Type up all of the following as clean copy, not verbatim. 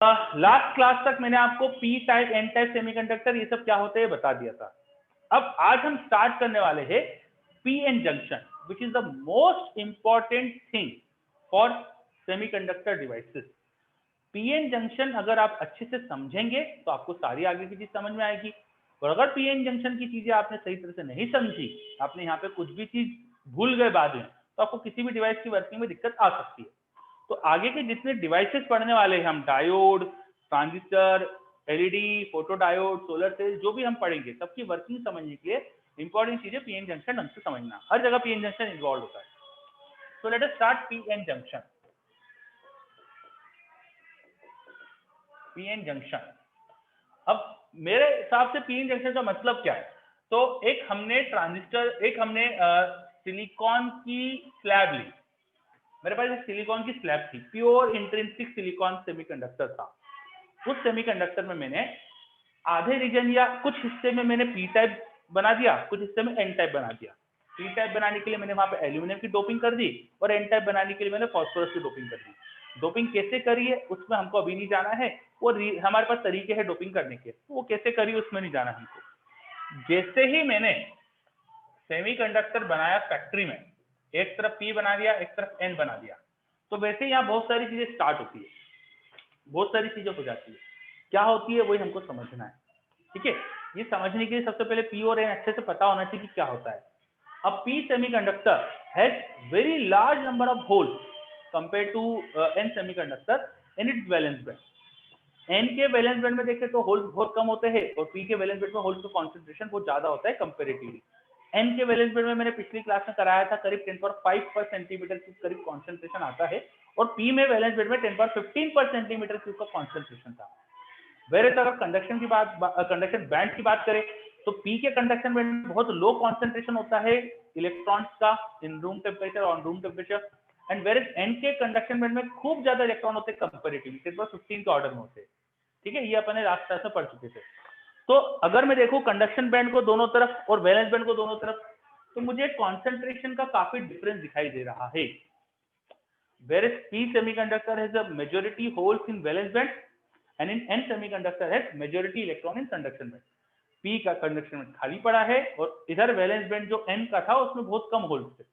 Last class तक मैंने आपको P type N type semiconductor ये सब क्या होते हैं बता दिया था। अब आज हम स्टार्ट करने वाले हैं P N junction, which is the most important thing for semiconductor devices. PN junction अगर आप अच्छे से समझेंगे तो आपको सारी आगे की चीज समझ में आएगी, और अगर पीएन जंक्शन की चीजें आपने सही तरह से नहीं समझी, आपने यहाँ पे कुछ भी चीज भूल गए बाद में, तो आपको किसी भी डिवाइस की वर्किंग में दिक्कत आ सकती है। तो आगे के जितने डिवाइसेस पढ़ने वाले हैं हम, diode, transistor, LED, photo diode, solar cell, जो भी हम पढ़ेंगे सबकी वर्किंग समझने के लिए इंपॉर्टेंट चीज है पीएन जंक्शन ढंग से समझना। हर जगह पीएन जंक्शन इन्वॉल्व होता है। तो let us start PN junction. PN junction, अब मेरे हिसाब से पीएन जंक्शन का मतलब क्या है? तो एक हमने ट्रांजिस्टर, एक हमने सिलिकॉन की स्लैब ली। मेरे पास एक सिलिकॉन की स्लैब थी, प्योर इंट्रिंसिक सिलिकॉन सेमीकंडक्टर था। उस सेमीकंडक्टर में मैंने आधे रीजन या कुछ हिस्से में मैंने पी टाइप बना दिया, कुछ हिस्से में एन टाइप बना दिया। पी टाइप बनाने के लिए मैंने वहां पे एल्यूमिनियम की डोपिंग कर दी, और एन टाइप बनाने के लिए मैंने फास्फोरस की डोपिंग कर दी। डोपिंग कैसे करी है उसमें हमको अभी नहीं जाना है, वो हमारे पास तरीके हैं डोपिंग करने के, वो कैसे करी उसमें नहीं जाना हमको। जैसे ही मैंने सेमीकंडक्टर बनाया फैक्ट्री में, एक तरफ पी बना दिया, एक तरफ एन बना दिया, तो वैसे यहाँ बहुत सारी चीजें स्टार्ट होती है, बहुत सारी चीजें हो जाती है। क्या होती है वही हमको समझना है, ठीक है। ये समझने के लिए सबसे पहले पी और एन अच्छे से पता होना चाहिए कि क्या होता है। अब P semiconductor has very large number of holes compare to N semiconductor in its valence band. N के वैलेंस बैंड में देखें तो होल्स बहुत कम होते हैं, और पी के वैलेंस बैंड में होल्स का कॉन्सेंट्रेशन बहुत ज्यादा होता है कंपेरेटिवली। एन के वैलेंस बैंड में मैंने पिछली क्लास में कराया था, करीब 10^5 पर सेंटीमीटर क्यूब करीब कॉन्सेंट्रेशन आता है, और पी में वैलेंस बैंड में 10^15 पर सेंटीमीटर क्यूब का कॉन्सेंट्रेशन था। वेरेज अगर कंडक्शन की बात, कंडक्शन बैंड की बात करें, तो पी के कंडक्शन बैंड में बहुत लो कॉन्सेंट्रेशन होता है इलेक्ट्रॉन्स का in room temperature, on room temperature. And whereas N के कंडक्शन बैंड में खूब ज्यादा इलेक्ट्रॉन होते हैं कंपेरेटिवली, 10^15 के ऑर्डर में होते हैं, ठीक है। ये अपने लास्ट क्लास में पढ़ चुके थे। तो अगर मैं देखूं कंडक्शन बैंड को दोनों तरफ और वैलेंस बैंड को दोनों तरफ, तो मुझे कॉन्सेंट्रेशन का काफी डिफरेंस दिखाई दे रहा है। Whereas P semiconductor has a majority holes in valence band, and in N semiconductor has majority electron in conduction band. P का कंडक्शन बैंड खाली पड़ा है, और इधर वैलेंस बैंड जो N का था उसमें बहुत कम होल्स थे।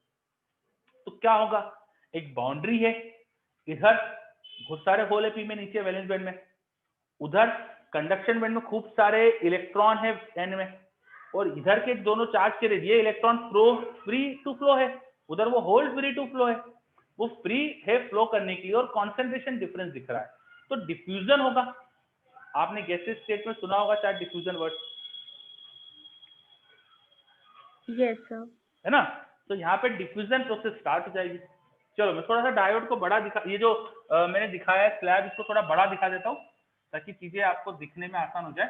तो क्या होगा, एक बाउंड्री है, इधर बहुत सारे होल है P में नीचे वैलेंस बैंड में, उधर कंडक्शन बैंड में खूब सारे इलेक्ट्रॉन है N में, और इधर के दोनों चार्ज के ये इलेक्ट्रॉन फ्री टू फ्लो है, उधर वो होल फ्री टू फ्लो है। वो फ्री है फ्लो करने के लिए, और कॉन्सेंट्रेशन डिफरेंस दिख रहा है, तो डिफ्यूजन होगा। आपने गैसेस स्टेट में सुना होगा शायद डिफ्यूजन वर्ड, यस सर, है ना। तो यहाँ पे डिफ्यूजन प्रोसेस स्टार्ट हो जाएगी। चलो मैं थोड़ा सा डायोड को बड़ा दिखा, ये जो मैंने दिखाया है स्लैब, इसको थोड़ा बड़ा दिखा देता हूँ ताकि चीजें आपको दिखने में आसान हो जाए,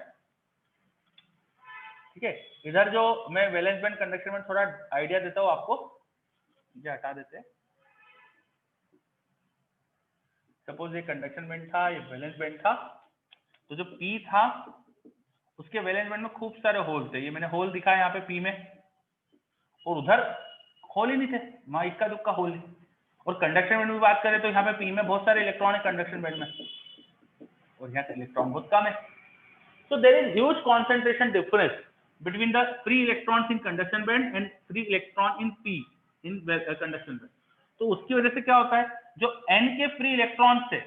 ठीक है। इधर जो मैं वैलेंस बैंड कंडक्शन में थोड़ा आइडिया देता हूँ आपको, ये हटा देते हैं। सपोज ये कंडक्शन बैंड था, ये वैलेंस बैंड था, तो जो P था उसके वैलेंस बैंड में खूब सारे होल थे, ये मैंने होल दिखाया यहाँ पे P में, और उधर होल ही नहीं थे, वहां इक्का दुक्का होल है। और कंडक्शन बैंड में बात करें तो यहाँ पे P में बहुत सारे इलेक्ट्रॉन है कंडक्शन बैंड में, और यहाँ से इलेक्ट्रॉन बहुत कम है। So there is huge concentration difference between the free electrons in conduction band and free electron in P in conduction band. तो उसकी वजह से क्या होता है, जो N के फ्री इलेक्ट्रॉन थे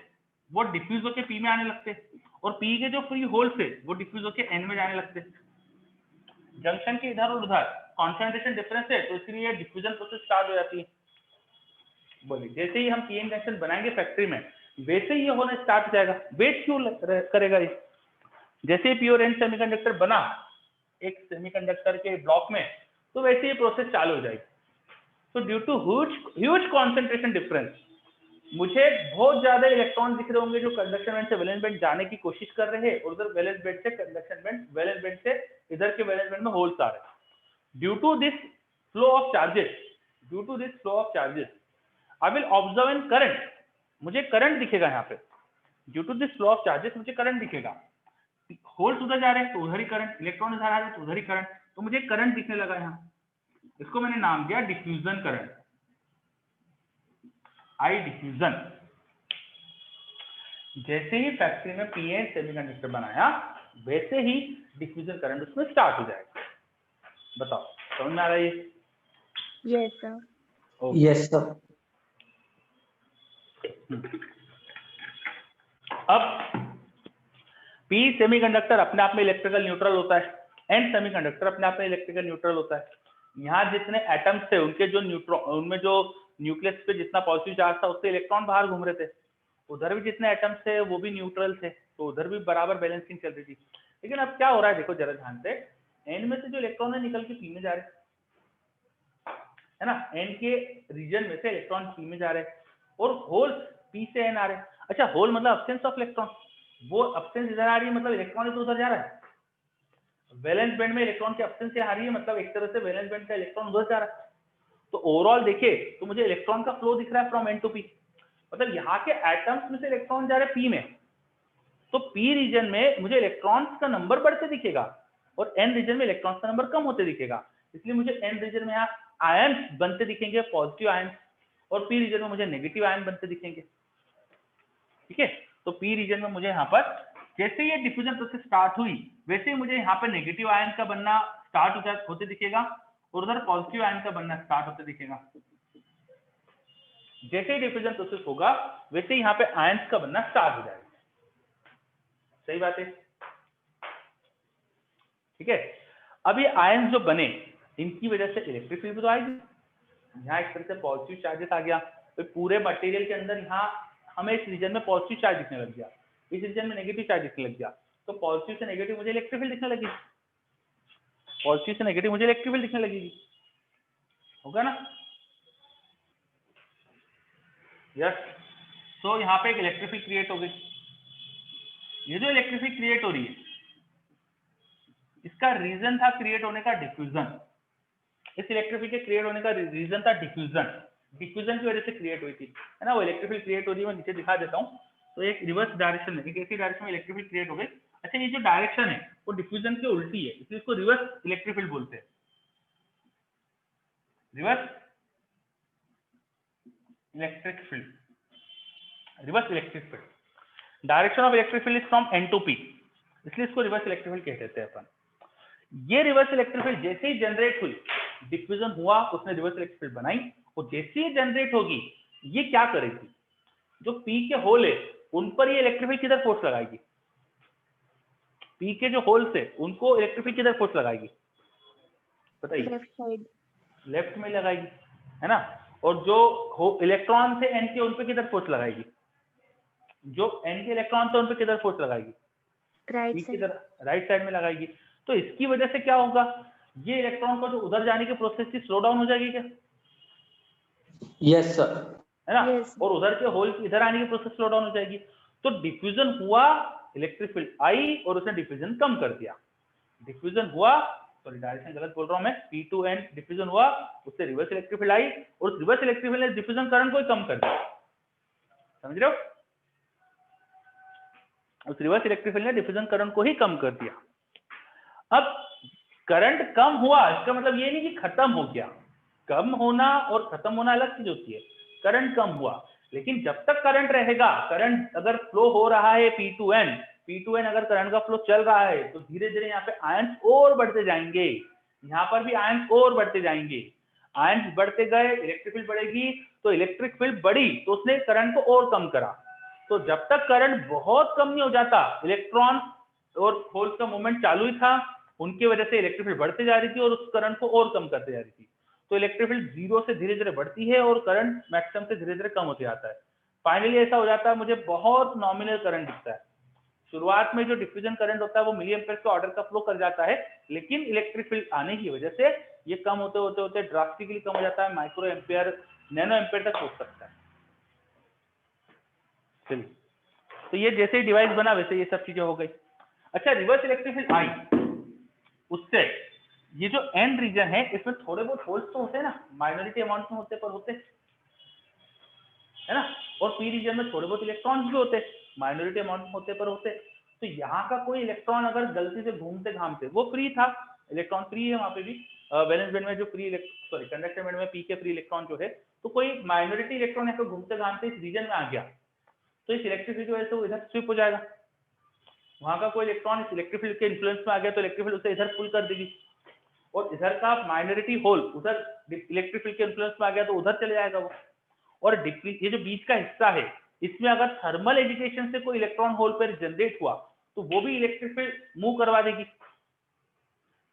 वो डिफ्यूज होकर P में आने लगते, और P के जो फ्री होल थे वो डिफ्यूज होकर N में जाने लगते। जंक्शन के इधर और उधर कॉन्सेंट्रेशन डिफरेंस है, तो इसलिए डिफ्यूजन प्रोसेस स्टार्ट हो जाती है। बोलिए, जैसे ही हम पीएन जंक्शन बनाएंगे फैक्ट्री में, वैसे ही ये होना स्टार्ट हो जाएगा। वेट क्यों करेगा ये? जैसे प्योर एंड सेमीकंडक्टर बना एक सेमीकंडक्टर के ब्लॉक में, तो वैसे ही प्रोसेस चालू हो जाएगी। तो due to huge concentration difference, मुझे बहुत ज्यादा इलेक्ट्रॉन दिख रहे होंगे जो कंडक्शन बैंड से वैलेंस बैंड जाने की कोशिश कर रहे हैं, और उधर वैलेंस बैंड से कंडक्शन बैंड, वैलेंस बैंड से इधर के वैलेंस बैंड में होल्स आ रहे हैं। Due to this flow of charges, I will observe an current, मुझे करंट दिखेगा यहाँ पे। Due to this flow of charges मुझे करंट दिखेगा, होल्स उधर जा रहे हैं तो उधर ही करंट, इलेक्ट्रॉन इधर आ रहे हैं तो उधर ही करंट, तो मुझे करंट दिखने लगा यहाँ। इसको मैंने नाम दिया डिफ्यूजन करंट, आई डिफ्यूजन। जैसे ही फैक्ट्री में पी एन सेमीकंडक्टर बनाया वैसे ही डिफ्यूजन करंट उसमें स्टार्ट हो जाएगा। बताओ समझ में आ रहा है ये? Yes, sir. Yes sir. अब पी सेमीकंडक्टर अपने आप में इलेक्ट्रिकल न्यूट्रल होता है, एन सेमीकंडक्टर अपने आप में इलेक्ट्रिकल न्यूट्रल होता है। यहाँ जितने एटम्स थे उनके जो न्यूट्रॉन, उनमें जो न्यूक्लियस पे जितना पॉजिटिव चार्ज था उससे इलेक्ट्रॉन बाहर घूम रहे थे, उधर भी जितने एटम्स थे वो भी न्यूट्रल थे, तो उधर भी बराबर बैलेंसिंग चल रही थी। लेकिन अब क्या हो रहा है देखो जरा ध्यान से, एन में से जो इलेक्ट्रॉन है निकल के पी में जा रहे है ना, एन के रीजन में से इलेक्ट्रॉन पी में जा रहे हैं और होल पी से एन आ रहे हैं। अच्छा होल मतलब अब्सेंस ऑफ इलेक्ट्रॉन, वो अब्सेंस इधर आ रही है मतलब इलेक्ट्रॉन तो उधर जा रहा है। वैलेंस बैंड में इलेक्ट्रॉन की अब्सेंस आ रही है मतलब एक तरह से वैलेंस बैंड का इलेक्ट्रॉन उधर जा रहा है। तो ओवरऑल देखिए तो मुझे इलेक्ट्रॉन का फ्लो दिख रहा है फ्रॉम एन टू पी, मतलब यहाँ के एटम्स में से इलेक्ट्रॉन जा रहे हैं पी में, तो पी रीजन में मुझे इलेक्ट्रॉन्स का नंबर बढ़ते दिखेगा और एन रीजन में इलेक्ट्रॉन्स का नंबर कम होते दिखेगा। इसलिए मुझे एन रीजन में यहाँ आयन बनते दिखेंगे पॉजिटिव आयन, और पी रीजन में मुझे नेगेटिव आयन बनते दिखेंगे। ठीक है, तो पी रीजन में मुझे यहाँ पर जैसे ये डिफ्यूजन प्रोसेस स्टार्ट हुई वैसे ही मुझे यहाँ पर नेगेटिव आयन का बनना स्टार्ट होते दिखेगा और उधर पॉजिटिव आयन का बनना स्टार्ट होते दिखेगा। जैसे ही डिफ्यूजन प्रोसेस होगा वैसे ही यहाँ पे आयंस का बनना स्टार्ट हो जाएगा। सही बात है? ठीक है, अब ये आयंस जो बने इनकी वजह से इलेक्ट्रिक फील्ड तो आएगी। यहाँ एक तरह से पॉजिटिव चार्जेस आ गया, तो पूरे मटेरियल के अंदर यहाँ हमें इस रीजन में पॉजिटिव चार्ज दिखने लग गया, इस रीजन में नेगेटिव चार्ज दिखने लग गया, तो पॉजिटिव से नेगेटिव मुझे इलेक्ट्रिक फील्ड दिखने लगी, पॉजिटिव से नेगेटिव मुझे इलेक्ट्रिक फील्ड दिखने लगेगी। होगा ना? यस। तो यहाँ पे एक इलेक्ट्रिक फील्ड क्रिएट हो गई। ये जो इलेक्ट्रिक फील्ड क्रिएट हो रही है इसका रीजन था क्रिएट होने का डिफ्यूजन। इस इलेक्ट्रिक फील्ड के क्रिएट होने का रीजन था डिफ्यूजन, डिफ्यूजन की वजह से क्रिएट हुई थी, है ना। वो इलेक्ट्रिक फील्ड क्रिएट हो रही है, मैं नीचे दिखा देता हूँ। तो एक रिवर्स डायरेक्शन में, एक ऐसी डायरेक्शन में इलेक्ट्रिक फील्ड क्रिएट हो गई। अच्छा ये जो डायरेक्शन है वो डिफ्यूजन के उल्टी है, इसलिए इसको रिवर्स इलेक्ट्रिक फील्ड बोलते हैं। Reverse electric field, reverse electric field, direction of electric field is from N to P, इसलिए इसको रिवर्स इलेक्ट्रिक फील्ड कहते हैं अपन। ये रिवर्स इलेक्ट्रिक फील्ड जैसे ही जनरेट हुई, डिफ्यूजन हुआ, उसने रिवर्स इलेक्ट्रिक फील्ड बनाई, और जैसे ही जनरेट होगी ये क्या करेगी, जो पी के होल है उन पर ये इलेक्ट्रिक फील्ड किधर फोर्स लगाएगी, पी के जो होल्स है उनको इलेक्ट्रिक फील्ड किधर फोर्स लगाएगी बताइए? Left side. लेफ्ट में लगाएगी, है ना। और जो इलेक्ट्रॉन थे एन के उन पे किधर फोर्स लगाएगी, जो एन के इलेक्ट्रॉन थे उन पे किधर फोर्स लगाएगी, Right पी की side. तरफ राइट साइड में लगाएगी। तो इसकी वजह से क्या होगा, ये इलेक्ट्रॉन का जो उधर जाने की प्रोसेस थी स्लो डाउन हो जाएगी क्या, यस सर। है ना। Yes. और उधर के होल इधर आने की प्रोसेस स्लो डाउन हो जाएगी। तो डिफ्यूजन हुआ, इलेक्ट्रिक फील्ड आई और उसने डिफ्यूजन कम कर दिया। डिफ्यूजन हुआ, सॉरी डायरेक्शन गलत बोल रहा हूं मैं, P2N डिफ्यूजन हुआ, उससे रिवर्स इलेक्ट्रिक फील्ड आई और उस रिवर्स इलेक्ट्रिक फील्ड ने डिफ्यूजन करंट को ही कम कर दिया। समझ रहे हो? उस रिवर्स इलेक्ट्रिक फील्ड ने डिफ्यूजन करंट को ही कम कर दिया। अब करंट कम हुआ इसका मतलब ये नहीं कि खत्म हो गया, कम होना और खत्म होना अलग चीज होती है। करंट कम हुआ, लेकिन जब तक करंट रहेगा, करंट अगर फ्लो हो रहा है P2N अगर करंट का फ्लो चल रहा है तो धीरे धीरे यहाँ पे आयंस और बढ़ते जाएंगे, यहाँ पर भी आयंस और बढ़ते जाएंगे। आयंस बढ़ते गए, इलेक्ट्रिक फील्ड बढ़ेगी, तो इलेक्ट्रिक फील्ड बढ़ी तो उसने करंट को और कम करा। तो जब तक करंट बहुत कम नहीं हो जाता, इलेक्ट्रॉन और होल्स का मूवमेंट चालू ही था, उनकी वजह से इलेक्ट्रिक फील्ड बढ़ती जा रही थी और उस करंट को और कम करते जा रही थी। तो इलेक्ट्रिक फील्ड जीरो से धीरे धीरे बढ़ती है और करंट मैक्सिमम से धीरे धीरे कम होते जाता है। फाइनली ऐसा हो जाता है मुझे बहुत नॉमिनल करंट दिखता है। शुरुआत में जो डिफ्यूजन करंट होता है वो मिली एम्पेयर के ऑर्डर का फ्लो कर जाता है, लेकिन इलेक्ट्रिक फील्ड आने की वजह से ये कम होते होते होते ड्रास्टिकली कम हो जाता है, माइक्रो एम्पेयर नैनो एम्पेयर तक पहुंच सकता है। चलिए, तो ये जैसे ही डिवाइस बना वैसे ये सब चीजें हो गई। अच्छा रिवर्स इलेक्ट्रिक फील्ड आई, उससे ये जो एन रीजन है इसमें थोड़े बहुत होल्स तो होते हैं ना, माइनॉरिटी अमाउंट में होते पर होते, है ना। और पी रीजन में थोड़े बहुत इलेक्ट्रॉन्स भी होते, माइनॉरिटी अमाउंट में होते पर होते। तो यहाँ का कोई इलेक्ट्रॉन अगर गलती से घूमते घामते, वो फ्री था, इलेक्ट्रॉन फ्री है वहां पे भी, वैलेंस बैंड में जो फ्री सॉरी कंडक्टर बैंड में पी के फ्री इलेक्ट्रॉन जो है, तो कोई माइनॉरिटी इलेक्ट्रॉन यहाँ पे घूमते घामते इस रीजन में आ गया, तो इस इलेक्ट्रिक फील्ड की वजह से वो इधर स्विप हो जाएगा, वहां का कोई इलेक्ट्रॉन इस इलेक्ट्रिक फील्ड के इन्फ्लुएंस में आ गया तो इलेक्ट्रिक फील्ड उसे इधर पुल कर देगी, और इधर का माइनॉरिटी होल उधर इलेक्ट्रिक फील्ड के इन्फ्लुएंस में आ गया तो उधर चले जाएगा वो। और ये जो बीच का हिस्सा है इसमें अगर थर्मल एजिटेशन से कोई इलेक्ट्रॉन होल पेयर जनरेट हुआ तो वो भी इलेक्ट्रिक फील्ड मूव करवा देगी।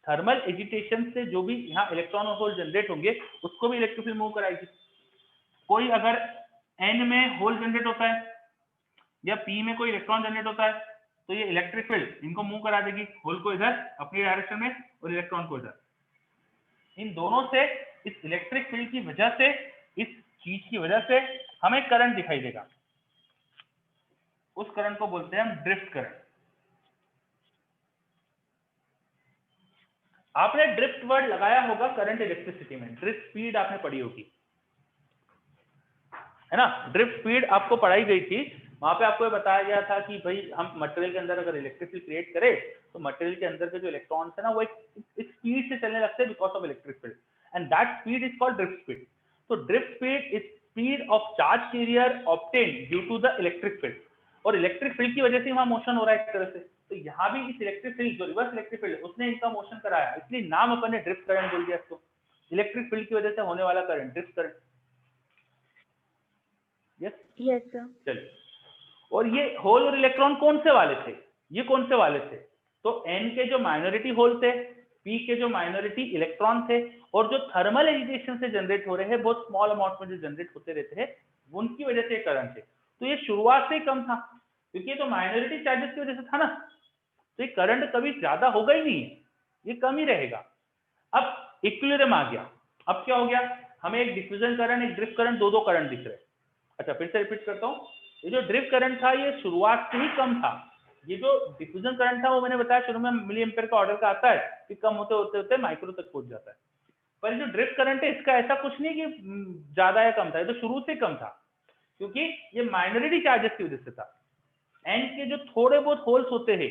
थर्मल एजिटेशन से जो भी यहाँ इलेक्ट्रॉन होल जनरेट होंगे उसको भी इलेक्ट्रिक फील्ड मूव कराएगी। कोई अगर n में होल जनरेट होता है या p में कोई इलेक्ट्रॉन जनरेट होता है तो ये इलेक्ट्रिक फील्ड इनको मूव करा देगी, होल को इधर अपनी डायरेक्शन में और इलेक्ट्रॉन को इधर। इन दोनों से इस इलेक्ट्रिक फील्ड की वजह से, इस चीज की वजह से हमें करंट दिखाई देगा, उस करंट को बोलते हैं हम ड्रिफ्ट करंट। आपने ड्रिफ्ट वर्ड लगाया होगा करंट इलेक्ट्रिसिटी में, ड्रिफ्ट स्पीड आपने पढ़ी होगी, है ना। ड्रिफ्ट स्पीड आपको पढ़ाई गई थी, वहां पे आपको ये बताया गया था कि भाई हम मटेरियल के अंदर अगर इलेक्ट्रिक फील्ड क्रिएट करें तो मटेरियल के अंदर के जो इलेक्ट्रॉन्स है ना वो एक स्पीड से चलने लगते हैं because of electric field, and that speed is called drift speed. तो drift speed is speed of charge carrier obtain due to the electric field, और इलेक्ट्रिक फील्ड की वजह से वहां मोशन हो रहा है एक तरह से। तो यहाँ भी इस इलेक्ट्रिक फील्ड जो रिवर्स इलेक्ट्रिक फील्ड उसने इनका मोशन कराया, इसलिए नाम अपन ने ड्रिफ्ट करंट बोल दिया इसको, इलेक्ट्रिक फील्ड की वजह से होने वाला current drift current. Yes sir. चलिए, और ये होल और इलेक्ट्रॉन कौन से वाले थे, ये कौन से वाले थे, तो n के जो माइनॉरिटी होल थे, p के जो माइनॉरिटी इलेक्ट्रॉन थे, और जो थर्मल एजिटेशन से जनरेट हो रहे हैं बहुत स्मॉल अमाउंट में जो जनरेट होते रहते हैं उनकी वजह से करंट है। तो ये शुरुआत से ही कम था क्योंकि ये तो माइनॉरिटी चार्जेस की वजह से था ना, तो ये करंट कभी ज्यादा होगा ही नहीं है, ये कम ही रहेगा। अब इक्विलिब्रियम आ गया, अब क्या हो गया, हमें एक डिफ्यूजन करंट एक ड्रिफ्ट करंट दो करंट दिख रहे हैं। अच्छा फिर से रिपीट करता हूँ, ये जो ड्रिफ्ट करंट था ये शुरुआत से ही कम था, ये जो डिफ्यूजन करंट था वो मैंने बताया शुरू में मिली एम्पेयर का ऑर्डर का आता है कि कम होते होते होते माइक्रो तक पहुंच जाता है, पर जो ड्रिफ्ट करंट है इसका ऐसा कुछ नहीं कि ज्यादा या कम था, ये तो शुरू से कम था क्योंकि ये माइनॉरिटी चार्जेस की वजह से था। एन के जो थोड़े बहुत होल्स होते हैं,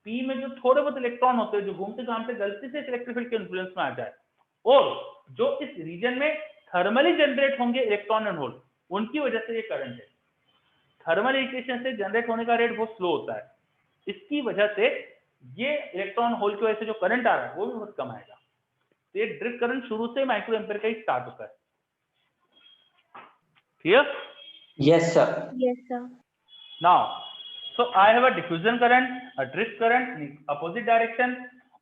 पी में जो थोड़े बहुत इलेक्ट्रॉन होते हैं जो घूमते घामते गलती से इलेक्ट्रिक फील्ड के इन्फ्लुएंस में आ जाए, और जो इस रीजन में थर्मली जनरेट होंगे इलेक्ट्रॉन एंड होल, उनकी वजह से ये करंट है। थर्मल एजिटेशन से जनरेट होने का रेट बहुत स्लो होता है, इसकी वजह से ये इलेक्ट्रॉन होल की वजह से जो करंट आ रहा है वो भी बहुत कम आएगा। तो ये ड्रिफ्ट करंट शुरू से माइक्रो एम्पेयर का ही स्टार्ट होता है। Clear? Yes, sir. Yes sir. Now, so I have a diffusion current, a drift current in opposite direction,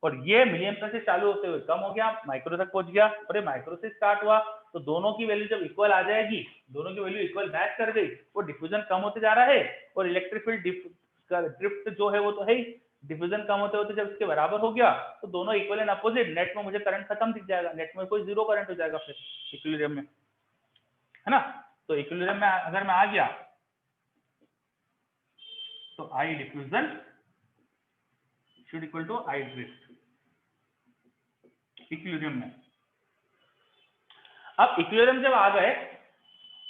और ये मिली एम्पेयर से चालू होते हुए कम हो गया, माइक्रो तक पहुंच गया, और ये माइक्रो से स्टार्ट हुआ, तो दोनों की वैल्यू जब इक्वल आ जाएगी, दोनों की वैल्यू इक्वल मैच कर गई, वो डिफ्यूजन कम होते जा रहा है, और इलेक्ट्रिक फील्ड ड्रिफ्ट जो है वो तो है ही, डिफ्यूजन कम होते होते जब इसके बराबर हो गया तो दोनों इक्वल एंड अपोजिट, नेट में मुझे करंट खत्म दिख जाएगा, नेट में कोई जीरो करंट हो जाएगा फिर इक्विलिब्रियम में, है ना। तो इक्विलिब्रियम में अगर मैं आ गया तो I diffusion should equal to I drift equilibrium में। अब इक्विलिब्रियम जब आ गए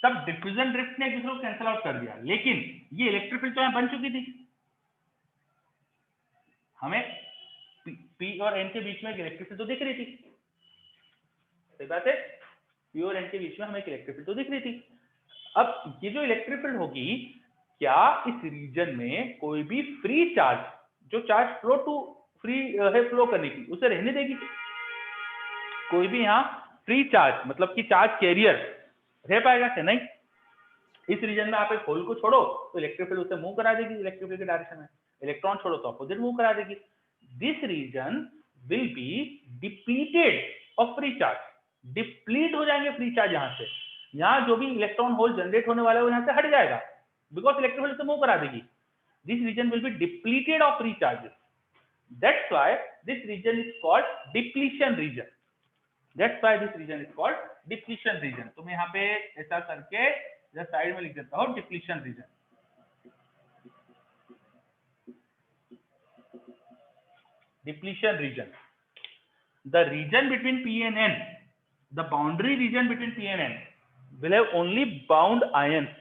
तब डिफ्यूजन ड्रिफ्ट ने एक दूसरे को कैंसिल आउट कर दिया, लेकिन ये इलेक्ट्रिक फील्ड तो यहां बन चुकी थी, हमें P और N के बीच में एक इलेक्ट्रिक फील्ड तो दिख रही थी, सही बात है, P और N के बीच में हमें एक इलेक्ट्रिक फील्ड तो दिख रही थी। अब ये जो इलेक्ट्रिक फील्ड होगी, क्या इस रीजन में कोई भी फ्री चार्ज, जो चार्ज फ्लो टू फ्री है फ्लो करने की, उसे रहने देगी? कोई भी यहाँ फ्री चार्ज मतलब कि चार्ज कैरियर रह पाएगा क्या? नहीं। इस रीजन में आप एक होल को छोड़ो तो इलेक्ट्रिक फील्ड उसे मूव करा देगी इलेक्ट्रिक फील्ड के डायरेक्शन में, इलेक्ट्रॉन छोड़ो तो अपोजिट मूव करा देगी। This region will be depleted of free charge, deplete हो जाएंगे फ्री चार्ज, यहाँ से यहाँ जो भी इलेक्ट्रॉन होल जनरेट होने वाला है वो यहाँ से हट जाएगा बिकॉज इलेक्ट्रिक फील्ड से मूव करा देगी। This region will be depleted of free charges, that's why this region is called depletion region, that's why this region is called depletion region. तो मैं यहाँ पे ऐसा करके इधर साइड में लिख देता हूँ depletion region. Depletion region, the region between P and N, the boundary region between P and N will have only bound ions,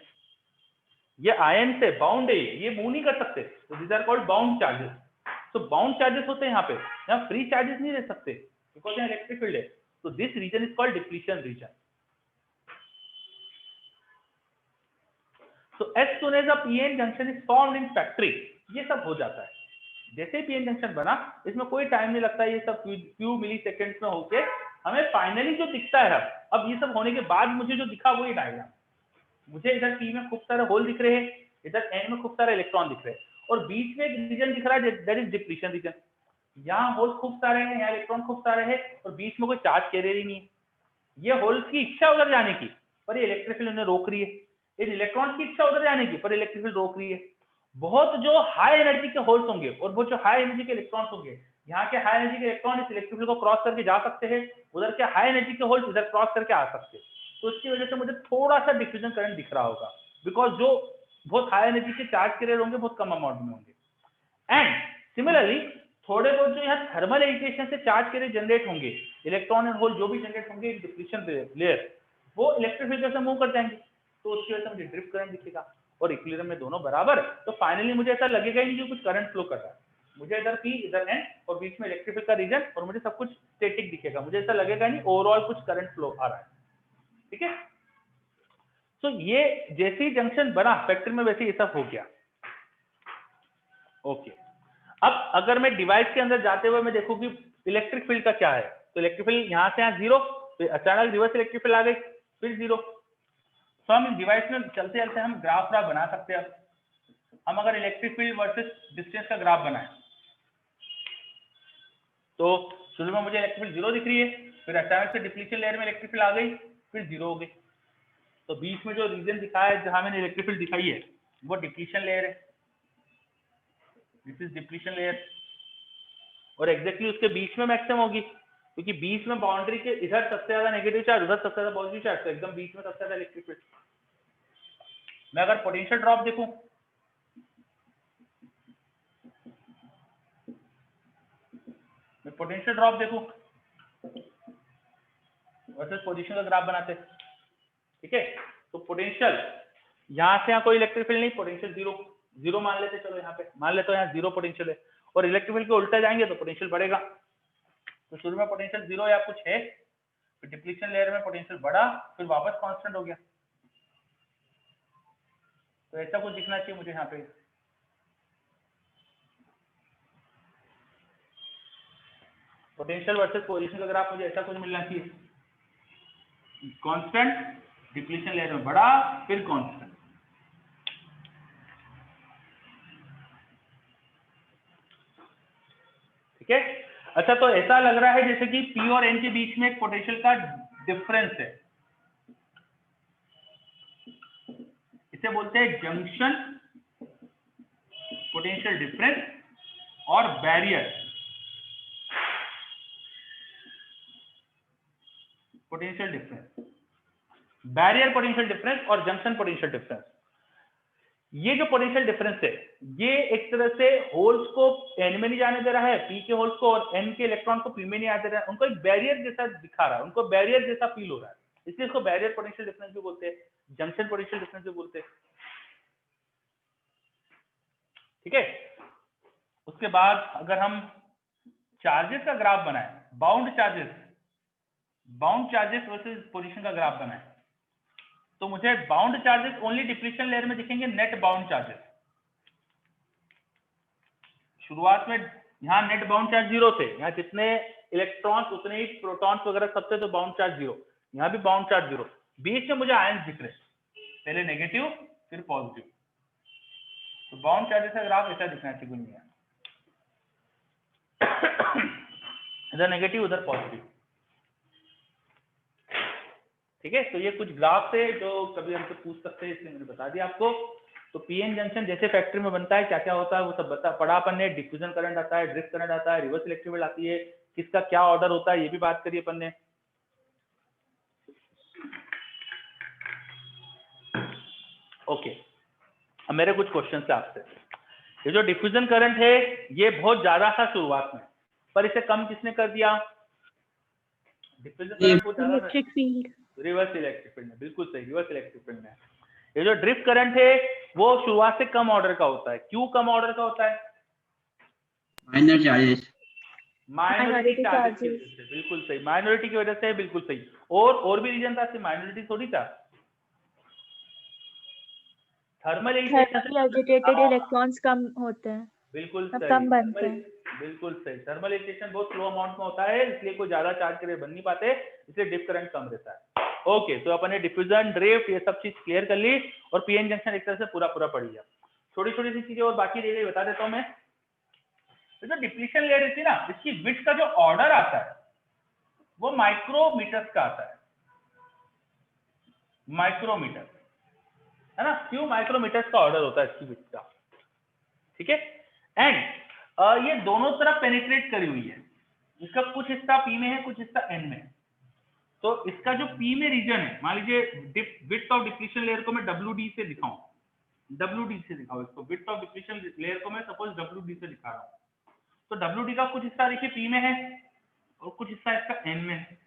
ये आयन से बाउंड है, ये मूव नहीं कर सकते, तो these are called bound charges। तो बाउंड चार्जेस होते हैं यहाँ पे, यहाँ फ्री चार्जेस नहीं रह सकते बिकॉज यहाँ इलेक्ट्रिक फील्ड है। तो this region is called depletion region. So as soon as a PN junction is formed in factory, ये सब हो जाता है। जैसे ही PN जंक्शन बना, इसमें कोई टाइम नहीं लगता, ये सब फ्यू मिली सेकेंड्स में होके हमें फाइनली जो दिखता है। अब ये सब होने के बाद मुझे जो दिखा वो ये डायग्राम, मुझे इधर P में खूब सारे होल दिख रहे हैं, इधर N में खूब सारे इलेक्ट्रॉन दिख रहे हैं, और बीच में एक रीजन दिख रहा है दैट इज डिप्लीशन रीजन। यहाँ होल खूब सारे हैं, यहाँ इलेक्ट्रॉन खूब सारे हैं, और बीच में कोई चार्ज कैरियर ही नहीं है। ये होल्स की इच्छा उधर जाने की, पर ये इलेक्ट्रिक फील्ड उन्हें रोक रही है। इन इलेक्ट्रॉन की इच्छा उधर जाने की, पर इलेक्ट्रिक फील्ड रोक रही है। बहुत जो हाई एनर्जी के होल्स होंगे और वो जो हाई एनर्जी के इलेक्ट्रॉन्स होंगे, यहाँ के हाई एनर्जी के इलेक्ट्रॉन इस इलेक्ट्रिक फील्ड को क्रॉस करके जा सकते हैं, उधर के हाई एनर्जी के होल्स इधर क्रॉस करके आ सकते हैं। तो इसकी वजह से मुझे थोड़ा सा डिफ्यूजन करंट दिख रहा होगा, बिकॉज जो बहुत हाई एनर्जी के चार्ज कैरियर होंगे बहुत कम अमाउंट में होंगे। एंड सिमिलरली थोड़े बहुत जो यहाँ थर्मल एजिटेशन से चार्ज कैरियर जनरेट होंगे, इलेक्ट्रॉन एंड होल जो भी जनरेट होंगे डिप्लीशन लेयर, वो इलेक्ट्रिक फील्ड से मूव कर जाएंगे, तो उसकी वजह से मुझे ड्रिफ्ट करंट दिखेगा। और इक्विलिब्रियम में दोनों बराबर, तो फाइनली मुझे ऐसा लगेगा ही नहीं कि कुछ करंट फ्लो कर रहा है। मुझे इधर P इधर N और बीच में इलेक्ट्रिक फील्ड का रीजन, और मुझे सब कुछ स्टैटिक दिखेगा, मुझे ऐसा लगेगा नहीं ओवरऑल कुछ करंट फ्लो आ रहा है। ठीक है, तो ये जैसे ही जंक्शन बना फैक्ट्री में वैसे ये सब हो गया। ओके, अब अगर मैं डिवाइस के अंदर जाते हुए मैं देखूं कि इलेक्ट्रिक फील्ड का क्या है, तो इलेक्ट्रिक फील्ड यहाँ से यहाँ 0, फिर अचानक रिवर्स इलेक्ट्रिक फील्ड आ गई, फिर 0। तो हम डिवाइस में चलते चलते हम ग्राफ बना सकते हैं। हम अगर इलेक्ट्रिक फील्ड वर्सेस डिस्टेंस का ग्राफ बनाएं, तो शुरू में मुझे इलेक्ट्रिक फील्ड 0 दिख रही है, फिर अचानक से डिप्लीशन लेयर में इलेक्ट्रिक फील्ड आ गई, फिर 0 हो गई। तो बीच में जो रीजन दिखा है जहां मैंने इलेक्ट्रिक फील्ड दिखाई है वो डिप्लीशन लेयर है, दिस इज डिप्लीशन लेयर, और एग्जैक्टली उसके बीच में मैक्सिमम होगी, क्योंकि बीच में बाउंड्री के इधर सबसे ज्यादा नेगेटिव चार्ज, उधर सबसे ज्यादा पॉजिटिव चार्ज, तो एकदम बीच में सबसे ज्यादा इलेक्ट्रिक फील्ड। मैं अगर पोटेंशियल ड्रॉप देखूं, मैं पोटेंशियल ड्रॉप देखूं वर्सेस पोजीशन का ग्राफ बनाते, ठीक है। तो पोटेंशियल यहाँ से यहाँ कोई इलेक्ट्रिक फील्ड नहीं, पोटेंशियल 0 मान लेते, चलो यहाँ पे मान लेते हो यहाँ 0 पोटेंशियल है, और इलेक्ट्रिक फील्ड के उल्टा जाएंगे तो पोटेंशियल बढ़ेगा। तो शुरू में पोटेंशियल 0 या कुछ है, फिर डिप्लीशन लेयर में पोटेंशियल बढ़ा, फिर वापस कांस्टेंट हो गया। तो ऐसा कुछ दिखना चाहिए मुझे यहाँ पे, पोटेंशियल वर्सेस पोजीशन का ग्राफ मुझे ऐसा कुछ मिलना चाहिए, कांस्टेंट, डिप्लीशन लेयर में बढ़ा, फिर कांस्टेंट। ठीक है, अच्छा तो ऐसा लग रहा है जैसे कि P और N के बीच में एक पोटेंशियल का डिफरेंस है, इसे बोलते हैं जंक्शन पोटेंशियल डिफरेंस और barrier potential difference, barrier potential difference और जंक्शन पोटेंशियल डिफरेंस। ये जो पोटेंशियल डिफरेंस है ये एक तरह से होल्स को N में नहीं जाने दे रहा है, P के होल्स को, और N के इलेक्ट्रॉन को P में नहीं आने दे रहा है, उनको एक बैरियर जैसा दिखा रहा है, उनको बैरियर जैसा फील हो रहा है, इसलिए इसको बैरियर पोटेंशियल डिफरेंस भी बोलते हैं, जंक्शन पोटेंशियल डिफरेंस भी बोलते हैं। ठीक है, उसके बाद अगर हम चार्जेस का ग्राफ बनाए, बाउंड चार्जेस वर्सेस पोजीशन का ग्राफ बनाए, तो मुझे bound charges only depletion layer में दिखेंगे, नेट बाउंड चार्जेस। शुरुआत में यहाँ नेट बाउंड चार्ज 0 थे, यहाँ जितने इलेक्ट्रॉन्स उतने ही प्रोटॉन्स वगैरह सब थे, तो बाउंड चार्ज 0, यहाँ भी बाउंड चार्ज 0, बीच में मुझे आयंस दिख रहे, पहले नेगेटिव फिर पॉजिटिव। तो बाउंड चार्जेस का ग्राफ ऐसा दिखना चाहिए दुनिया, इधर नेगेटिव उधर पॉजिटिव। ठीक है, तो ये कुछ ग्राफ थे जो कभी हमसे पूछ सकते हैं, इसलिए मैंने बता दिया आपको। तो पीएन जंक्शन जैसे फैक्ट्री में बनता है, क्या क्या होता है वो सब पढ़ा अपन ने, डिफ्यूजन करंट आता है, ड्रिफ्ट करंट आता है, रिवर्स इलेक्ट्रिक फील्ड आती है, किसका क्या ऑर्डर होता है ये भी बात करी अपन ने। ओके, अब मेरे कुछ क्वेश्चन है आपसे। ये जो डिफ्यूजन करंट है ये बहुत ज्यादा था शुरुआत में, पर इसे कम किसने कर दिया? डिफ्यूजन करंट बहुत ज्यादा, electric field, reverse electric field में, बिल्कुल सही, रिवर्स इलेक्ट्रिक फील्ड में। ये जो ड्रिफ्ट करंट है वो शुरुआत से कम ऑर्डर का होता है। क्यों कम ऑर्डर का होता है? माइनर चार्जेस, माइनॉरिटी चार्जेस की वजह से, बिल्कुल सही, माइनॉरिटी की वजह से, बिल्कुल सही। और भी रीजन था, सिर्फ माइनॉरिटी थोड़ी था। थर्मल थर्मली एजिटेटेड इलेक्ट्रॉन्स कम होते हैं, बिल्कुल मतलब सही, कम बनते हैं। बिल्कुल सही। थर्मल एक्साइटेशन बहुत स्लो अमाउंट में होता है, इसलिए कोई ज्यादा चार्ज के लिए बन नहीं पाते, इसलिए डिप करंट कम रहता है। ओके, तो अपन ने डिफ्यूजन, ड्रिफ्ट ये सब चीज क्लियर कर ली और पीएन जंक्शन एक तरह से पूरा पढ़ लिया। छोटी छोटी सी चीजें और बाकी रह गई, बता देता हूँ मैं। जो डिप्लीशन लेयर रहती है ना, इसकी विड्थ का जो ऑर्डर आता है वो माइक्रोमीटर्स का आता है, माइक्रोमीटर, है ना। क्यों? माइक्रोमीटर्स का ऑर्डर होता है इसकी विड्थ का, ठीक है। एंड ये दोनों तरफ पेनिट्रेट करी हुई है, इसका कुछ हिस्सा पी में है, कुछ हिस्सा एन में है। तो इसका जो पी में रीजन है, मान लीजिए विड्थ ऑफ डिप्लीशन लेयर को मैं WD से दिखाऊं, WD से दिखाऊं इसको, विड्थ ऑफ डिप्लीशन लेयर को मैं सपोज WD से दिखा रहा हूं, तो WD का कुछ हिस्सा देखिए पी में है और कुछ हिस्सा इसका एन में है,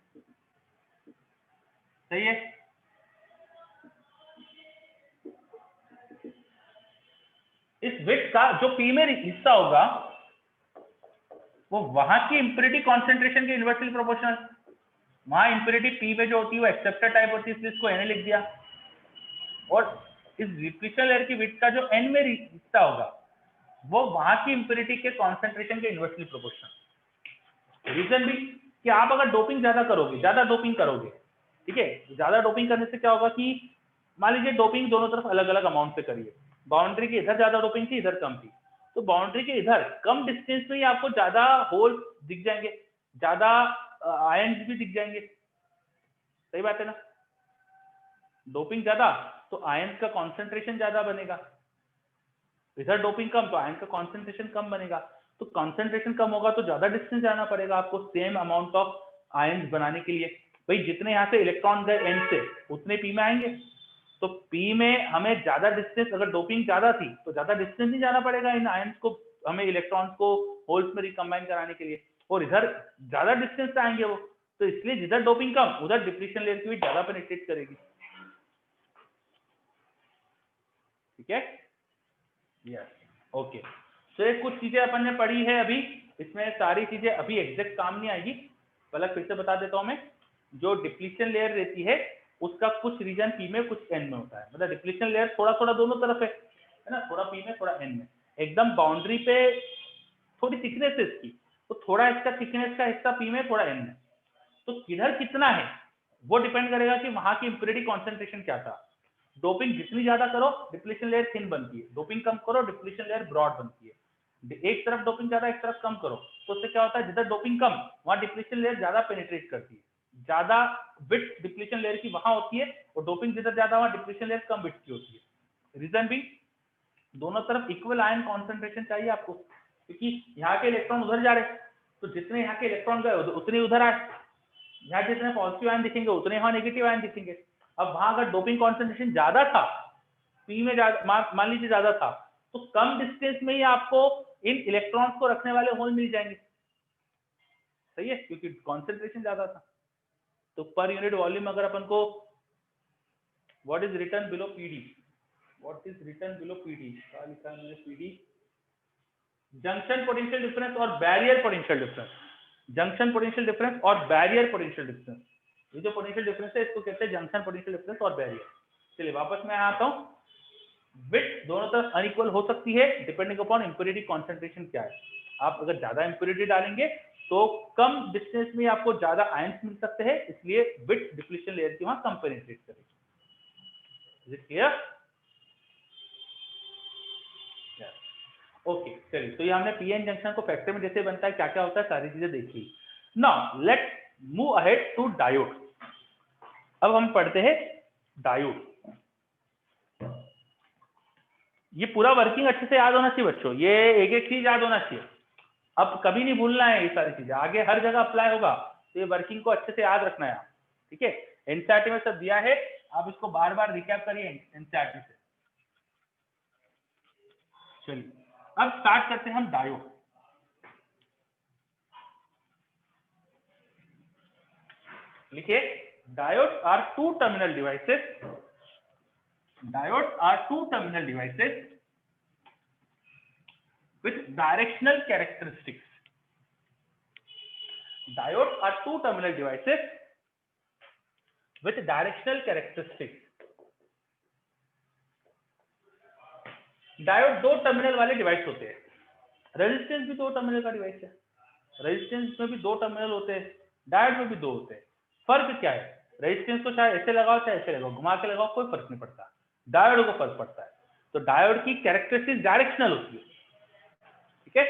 सही है। इस विड्थ का जो पी में हिस्सा होगा वो वहां की इंप्योरिटी कॉन्सेंट्रेशन के इनवर्सली प्रोपोर्शनल। वहां इंप्योरिटी पी में जो होती है वो एक्सेप्टर टाइप होती है, इसलिए इसको एन लिख दिया। और इस डिप्लीशन लेयर की विड्थ का जो एन में हिस्सा होगा वो वहां की इंप्योरिटी के कॉन्सेंट्रेशन के इनवर्सली प्रोपोर्शनल। रीजन भी कि आप अगर डोपिंग ज्यादा करोगे, ज्यादा डोपिंग करोगे, ठीक है, ज्यादा डोपिंग करने से क्या होगा कि मान लीजिए डोपिंग दोनों तरफ अलग अलग अमाउंट पे करिए, बाउंड्री के इधर ज्यादा डोपिंग थी, इधर कम थी, तो बाउंड्री के इधर कम डिस्टेंस में ही आपको ज्यादा होल दिख जाएंगे, ज्यादा आयन्स भी दिख जाएंगे, सही बात है ना। डोपिंग ज्यादा तो आयन्स का कॉन्सेंट्रेशन ज्यादा बनेगा, इधर डोपिंग कम तो आयन का कॉन्सेंट्रेशन कम बनेगा। तो कॉन्सेंट्रेशन कम होगा तो ज्यादा डिस्टेंस जाना पड़ेगा आपको सेम अमाउंट ऑफ आयन्स बनाने के लिए। भाई जितने यहाँ से इलेक्ट्रॉन गए एन से उतने पी में आएंगे, तो पी में हमें ज्यादा डिस्टेंस, अगर डोपिंग ज्यादा थी तो ज्यादा डिस्टेंस नहीं जाना पड़ेगा इन आयन्स को, हमें इलेक्ट्रॉन्स को होल्स में रिकम्बाइन कराने के लिए, और इधर ज्यादा डिस्टेंस से आएंगे वो, तो इसलिए जिधर डोपिंग कम उधर डिप्लीशन लेयर की भी ज्यादा पेनिट्रेट करेगी, ठीक है। Yes, okay. तो ये कुछ चीजें अपन ने पढ़ी है अभी, इसमें सारी चीजें अभी एग्जैक्ट काम नहीं आएगी, पहले फिर से बता देता हूं मैं। जो डिप्लीशन लेयर रहती है उसका कुछ रीजन पी में कुछ एन में होता है, मतलब डिप्लीशन लेयर थोड़ा थोड़ा दोनों तरफ है ना, थोड़ा पी में थोड़ा एन में। एकदम बाउंड्री पे थोड़ी थिकनेस है इसकी, तो थोड़ा इसका थिकनेस का हिस्सा पी में थोड़ा एन में, तो किधर कितना है वो डिपेंड करेगा कि वहां की इंप्योरिटी कॉन्सेंट्रेशन क्या था। डोपिंग जितनी ज्यादा करो डिप्लीशन लेयर थिन बनती है, डोपिंग कम करो डिप्लीशन लेयर ब्रॉड बनती है। एक तरफ डोपिंग ज्यादा एक तरफ कम करो तो उससे क्या होता है, जिधर डोपिंग कम वहां डिप्लीशन लेयर ज्यादा पेनिट्रेट करती है, ज्यादा विड्थ डिप्लीशन लेयर की वहां होती है, और डोपिंग जिधर ज्यादा वहां डिप्लीशन लेयर कम विड्थ की होती है। रीजन भी दोनों तरफ इक्वल आयन कॉन्सेंट्रेशन चाहिए आपको, क्योंकि यहाँ के इलेक्ट्रॉन उधर जा रहे तो जितने यहाँ के इलेक्ट्रॉन गए उतने उधर आए, यहाँ जितने पॉजिटिव आयन दिखेंगे उतने यहाँ नेगेटिव आयन दिखेंगे। अब वहां अगर डोपिंग कॉन्सेंट्रेशन ज्यादा था, पी में मान लीजिए ज्यादा था, तो कम डिस्टेंस में ही आपको इन इलेक्ट्रॉन्स को रखने वाले होल मिल जाएंगे, सही है, क्योंकि कॉन्सेंट्रेशन ज्यादा था। तो पर यूनिट वॉल्यूम अगर अपन को what is return below PD, what is return below PD, क्या लिखा है मैंने, पीडी जंक्शन पोटेंशियल डिफरेंस और barrier potential difference, junction potential difference और बैरियर पोटेंशियल डिफरेंस, ये जो पोटेंशियल डिफरेंस है इसको कहते हैं जंक्शन पोटेंशियल डिफरेंस और बैरियर। चलिए वापस मैं आता हूं, विड्थ दोनों तरफ अनइक्वल हो सकती है डिपेंडिंग अपॉन इंप्योरिटी कॉन्सेंट्रेशन क्या है। आप अगर ज्यादा इंप्योरिटी डालेंगे तो कम डिस्टेंस में आपको ज्यादा आयंस मिल सकते हैं, इसलिए विड्थ डिप्लीशन लेयर की वहां कम पेनिट्रेट करेगी। Is it clear? ओके, चलिए, तो ये हमने पीएन जंक्शन को फैक्ट्री में जैसे बनता है क्या क्या होता है सारी चीजें देखी। Now let's move ahead to diode. अब हम पढ़ते हैं डायोड। ये पूरा वर्किंग अच्छे से याद होना चाहिए बच्चों, ये एक एक चीज याद होना चाहिए, अब कभी नहीं भूलना है, ये सारी चीजें आगे हर जगह अप्लाई होगा, तो ये वर्किंग को अच्छे से याद रखना है, ठीक है। एनसीईआरटी में सब दिया है, आप इसको बार बार रिकैप करिए एनसीईआरटी से। चलिए अब स्टार्ट करते हैं हम डायोड। लिखिए, diode are two terminal devices, diode are two terminal devices with directional characteristics. Diodes are two terminal devices with directional characteristics. Diode दो टर्मिनल वाले डिवाइस होते हैं, रेजिस्टेंस भी दो टर्मिनल का डिवाइस है, रेजिस्टेंस में भी दो टर्मिनल होते हैं, डायोड में भी दो होते हैं। फर्क क्या है, रेजिस्टेंस को चाहे ऐसे लगाओ चाहे ऐसे लगाओ, घुमा के लगाओ, कोई फर्क नहीं पड़ता, डायोड को फर्क पड़ता है। तो डायोड की कैरेक्टरिस्टिक डायरेक्शनल होती है, ठीक है।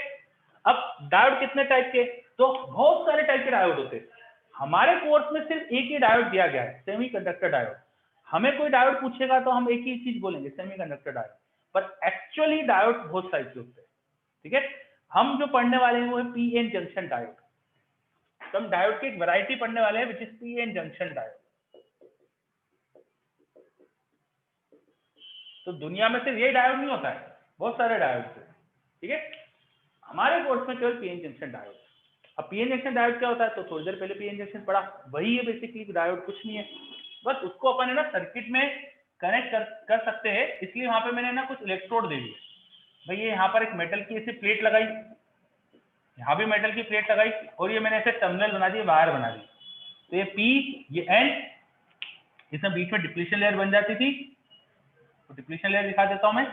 अब डायोड कितने टाइप के, तो बहुत सारे टाइप के डायोड होते हैं। हमारे कोर्स में सिर्फ एक ही डायोड दिया गया है, सेमीकंडक्टर डायोड। हमें कोई डायोड पूछेगा तो हम एक ही चीज बोलेंगे, सेमीकंडक्टर डायोड, पर एक्चुअली डायोड बहुत सारे होते हैं, ठीक है। हम जो पढ़ने वाले हैं वो है पी एन जंक्शन डायोड। तो हम डायोड की एक वैरायटी पढ़ने वाले हैं, which is P N junction diode. तो दुनिया में सिर्फ यही डायोड नहीं होता है, बहुत सारे डायोड है, ठीक है। हमारे कोर्स में केवल पीएन जंक्शन डायोड। अब पीएन जंक्शन डायोड क्या होता है, तो थोड़ी देर पहले पीएन जंक्शन पढ़ा, वही है बेसिकली डायोड, कुछ नहीं है, बस उसको अपन है ना सर्किट में कनेक्ट कर सकते हैं। इसलिए वहां पे मैंने ना कुछ इलेक्ट्रोड दे दिए, भाई ये यहाँ पर एक मेटल की ऐसी प्लेट लगाई, यहाँ भी मेटल की प्लेट लगाई, और ये मैंने ऐसे टर्मिनल बना दिए, वायर बना दी। तो ये पी, ये एन, इसमें बीच में डिप्लीशन लेयर बन जाती थी, तो डिप्लीशन लेयर दिखा देता हूं मैं।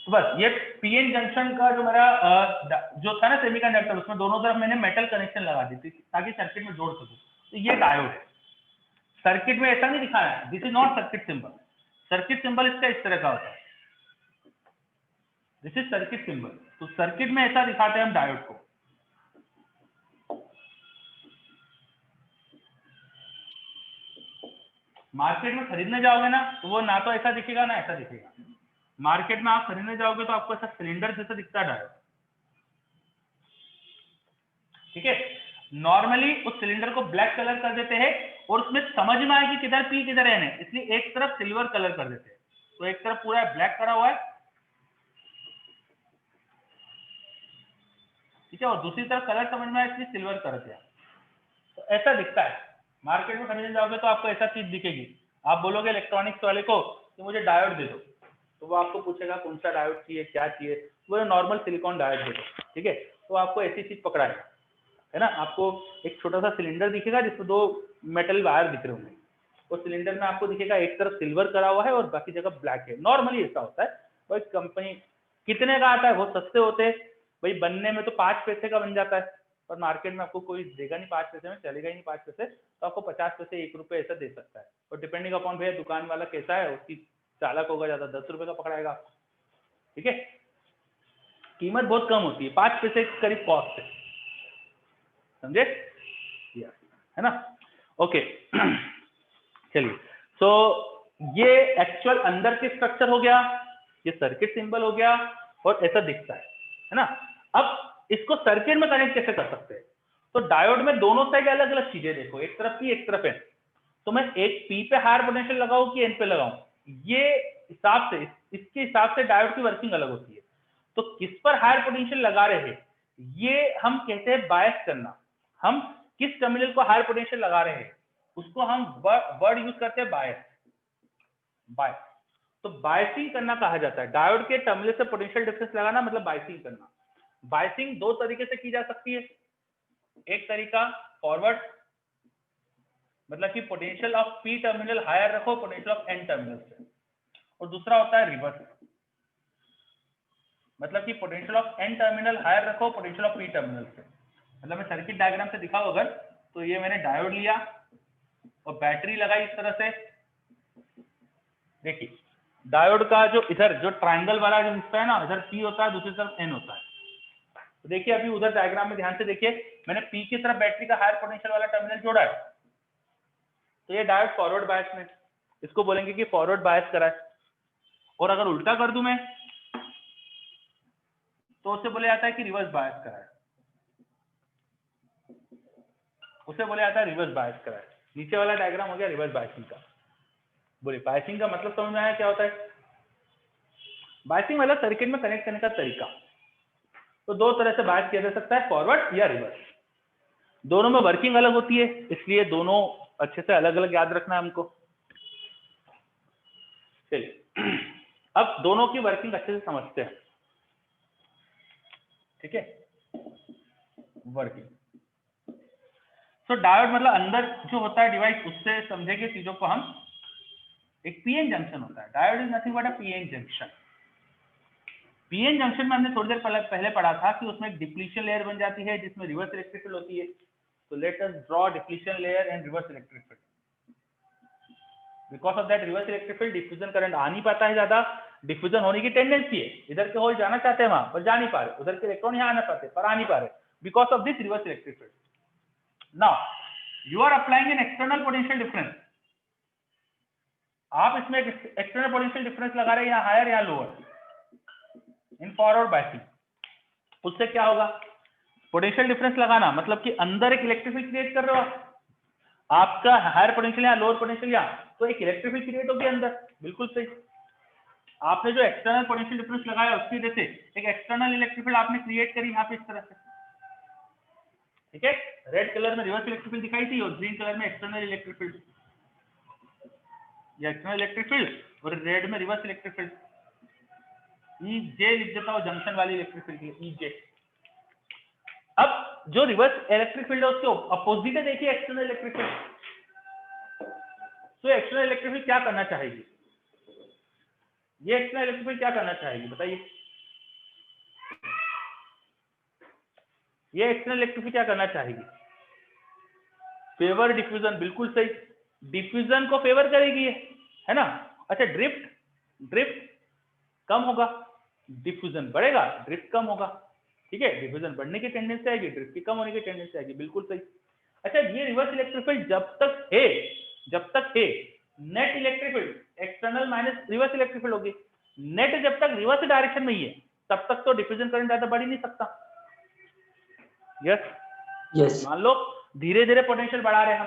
तो बस ये पीएन जंक्शन का जो मेरा जो था ना सेमीकंडक्टर, उसमें दोनों तरफ मैंने मेटल कनेक्शन लगा दी थी ताकि सर्किट में जोड़ सकूं। तो ये डायोड है, सर्किट में ऐसा नहीं दिखाया है, this is not circuit symbol. Circuit symbol इसका इस तरह का होता है, दिस इज सर्किट सिंबल। तो सर्किट में ऐसा दिखाते हैं हम डायोड को। मार्केट में खरीदने जाओगे ना तो वो ना तो ऐसा दिखेगा ना ऐसा दिखेगा। मार्केट में आप खरीदने जाओगे तो आपको ऐसा सिलेंडर जैसा दिखता है डायोड, ठीक है। नॉर्मली उस सिलेंडर को ब्लैक कलर कर देते हैं और उसमें समझ में आए कि किधर पी किधर एन है, इसलिए एक तरफ सिल्वर कलर कर देते हैं। तो एक तरफ पूरा ब्लैक करा हुआ है, ठीक है, और दूसरी तरफ कलर समझ में आए इसलिए सिल्वर कर दिया। तो ऐसा दिखता है। मार्केट में खरीदने जाओगे तो आपको ऐसा चीज दिखेगी। आप बोलोगे इलेक्ट्रॉनिक्स वाले को कि मुझे डायोड दे दो, तो वो आपको पूछेगा कौन सा डायोड चाहिए, क्या चाहिए, वो नॉर्मल सिलिकॉन डायोड दे दो, ठीक है। तो आपको ऐसी चीज पकड़ाएगा, है ना। आपको एक छोटा सा सिलेंडर दिखेगा जिसमें दो मेटल वायर दिख रहे होंगे, उस सिलेंडर में आपको दिखेगा एक तरफ सिल्वर करा हुआ है और बाकी जगह ब्लैक है। नॉर्मली ऐसा होता है। भाई कंपनी कितने का आता है, बहुत सस्ते होते हैं भाई, बनने में तो 5 पैसे का बन जाता है, पर मार्केट में आपको कोई देगा नहीं 5 पैसे में, चलेगा ही नहीं 5 पैसे, तो आपको 50 पैसे 1 रुपए ऐसा दे सकता है। और डिपेंडिंग अपॉन भैया दुकान वाला कैसा है, उसकी चालक होगा ज्यादा 10 रुपए का पकड़ाएगा, ठीक है। कीमत बहुत कम होती है, 5 पैसे के करीब कॉस्ट है, समझे, है ना। ओके चलिए, सो ये एक्चुअल अंदर के स्ट्रक्चर हो गया, ये सर्किट सिंबल हो गया, और ऐसा दिखता है ना। अब इसको सर्किट में कनेक्ट कैसे कर सकते हैं, तो डायोड में दोनों साइड अलग अलग चीजें देखो, एक तरफ पी एक तरफ एन। तो मैं एक पी पे हायर पोटेंशियल लगाऊं कि एन पे लगाऊं, ये हिसाब से इसके हिसाब से डायोड की वर्किंग अलग होती है। तो किस पर हायर पोटेंशियल लगा रहे हैं ये हम कहते हैं बायस करना। हम किस टर्मिनल को हायर पोटेंशियल लगा रहे हैं उसको हम वर्ड यूज करते हैं बायस। बायस, तो बायसिंग करना कहा जाता है। डायोड के टर्मिनल से पोटेंशियल डिफरेंस लगाना मतलब बायसिंग करना। बायसिंग दो तरीके से की जा सकती है। एक तरीका फॉरवर्ड, मतलब कि potential of P terminal higher रखो पोटेंशियल ऑफ एन टर्मिनल से, और दूसरा होता है रिवर्स, मतलब कि potential of N terminal higher रखो पोटेंशियल ऑफ पी टर्मिनल से। मतलब मैं सर्किट डायग्राम से दिखाऊं अगर, तो ये मैंने डायोड लिया और बैटरी लगाई इस तरह से। देखिए डायोड का जो इधर जो ट्रायंगल वाला जो हिस्सा है ना, इधर पी होता है, दूसरी तरफ एन होता है। तो देखिए अभी उधर डायग्राम में ध्यान से देखिए, मैंने पी की तरफ बैटरी का हायर पोटेंशियल वाला टर्मिनल जोड़ा है, तो ये डायोड फॉरवर्ड बायस में, इसको बोलेंगे कि फॉरवर्ड बायस करा है। और अगर उल्टा कर दूं मैं तो उसे बोला जाता है कि रिवर्स बायस करा है, उसे बोला जाता है रिवर्स बायस करा है। नीचे वाला डायग्राम हो गया रिवर्स बायसिंग का। बोले बायसिंग का मतलब समझ में आया क्या होता है? बायसिंग वाला सर्किट में कनेक्ट करने का तरीका, तो दो तरह से बायस किया जा सकता है, फॉरवर्ड या रिवर्स। दोनों में वर्किंग अलग होती है, इसलिए दोनों अच्छे से अलग अलग याद रखना है हमको। चलिए अब दोनों की वर्किंग अच्छे से समझते हैं, ठीक है। वर्किंग, तो डायोड मतलब अंदर जो होता है डिवाइस, उससे समझेंगे चीजों को हम। एक पीएन जंक्शन होता है, diode is nothing but a PN junction. PN junction में हमने थोड़ी देर पहले पढ़ा था कि उसमें एक डिप्लीशन लेयर बन जाती है जिसमें रिवर्स इलेक्ट्रिक फील्ड होती है। तो let us draw depletion layer and reverse electric field. Because of that reverse electric field diffusion current आ नहीं पाता है, ज्यादा डिफ्यूजन होने की टेंडेंसी है। इधर के होल जाना चाहते हैं वहां पर जा नहीं पा रहे, उधर के इलेक्ट्रॉन यहाँ आना पाते पर आ नहीं पा रहे because of this reverse electric field. Now you are applying an external potential difference. आप इसमें एक्सटर्नल पोटेंशियल डिफरेंस लगा रहे हैं, यहाँ हायर या लोअर, इन फॉरवर्ड बायसिंग। उससे क्या होगा, पोटेंशियल डिफरेंस लगाना मतलब कि अंदर एक इलेक्ट्रिक फील्ड क्रिएट कर रहे हो आपका हायर पोटेंशियल या लोअर पोटेंशियल या, तो एक इलेक्ट्रिक फील्ड क्रिएट होगी अंदर। बिल्कुल सही। आपने जो एक्सटर्नल पोटेंशियल डिफरेंस लगाया उसकी वजह से एक एक्सटर्नल इलेक्ट्रिक फील्ड आपने क्रिएट करी यहाँ पे इस तरह से, ठीक है। रेड कलर में रिवर्स इलेक्ट्रिक फील्ड दिखाई थी और ग्रीन कलर में एक्सटर्नल इलेक्ट्रिक फील्ड, या एक्सटर्नल इलेक्ट्रिक फील्ड और रेड में रिवर्स इलेक्ट्रिक फील्ड। EJ लिख देता हूं जंक्शन वाली इलेक्ट्रिक फील्ड की, EJ। अब जो रिवर्स इलेक्ट्रिक फील्ड है उसके अपोजिट है, देखिए एक्सटर्नल इलेक्ट्रिक फील्ड। तो एक्सटर्नल इलेक्ट्रिक फील्ड क्या करना चाहेगी, ये एक्सटर्नल इलेक्ट्रिक फील्ड क्या करना चाहेगी बताइए, ये एक्सटर्नल इलेक्ट्रिक फील्ड क्या करना चाहेगी, फेवर डिफ्यूजन। बिल्कुल सही, डिफ्यूजन को फेवर करेगी ये, है ना। अच्छा ड्रिफ्ट कम होगा, डिफ्यूजन बढ़ेगा, ड्रिफ्ट कम होगा, ठीक है। डिफ्यूजन बढ़ने की टेंडेंसी आएगी, ड्रिफ्ट की कम होने की टेंडेंसी आएगी। बिल्कुल सही। अच्छा ये रिवर्स इलेक्ट्रिक फील्ड जब तक है net electric field external minus reverse electric field होगी। नेट जब तक रिवर्स डायरेक्शन में ही है तब तक तो डिफ्यूजन करंट ज्यादा बढ़ ही नहीं सकता। यस मान लो धीरे धीरे पोटेंशियल बढ़ा रहे हैं हम,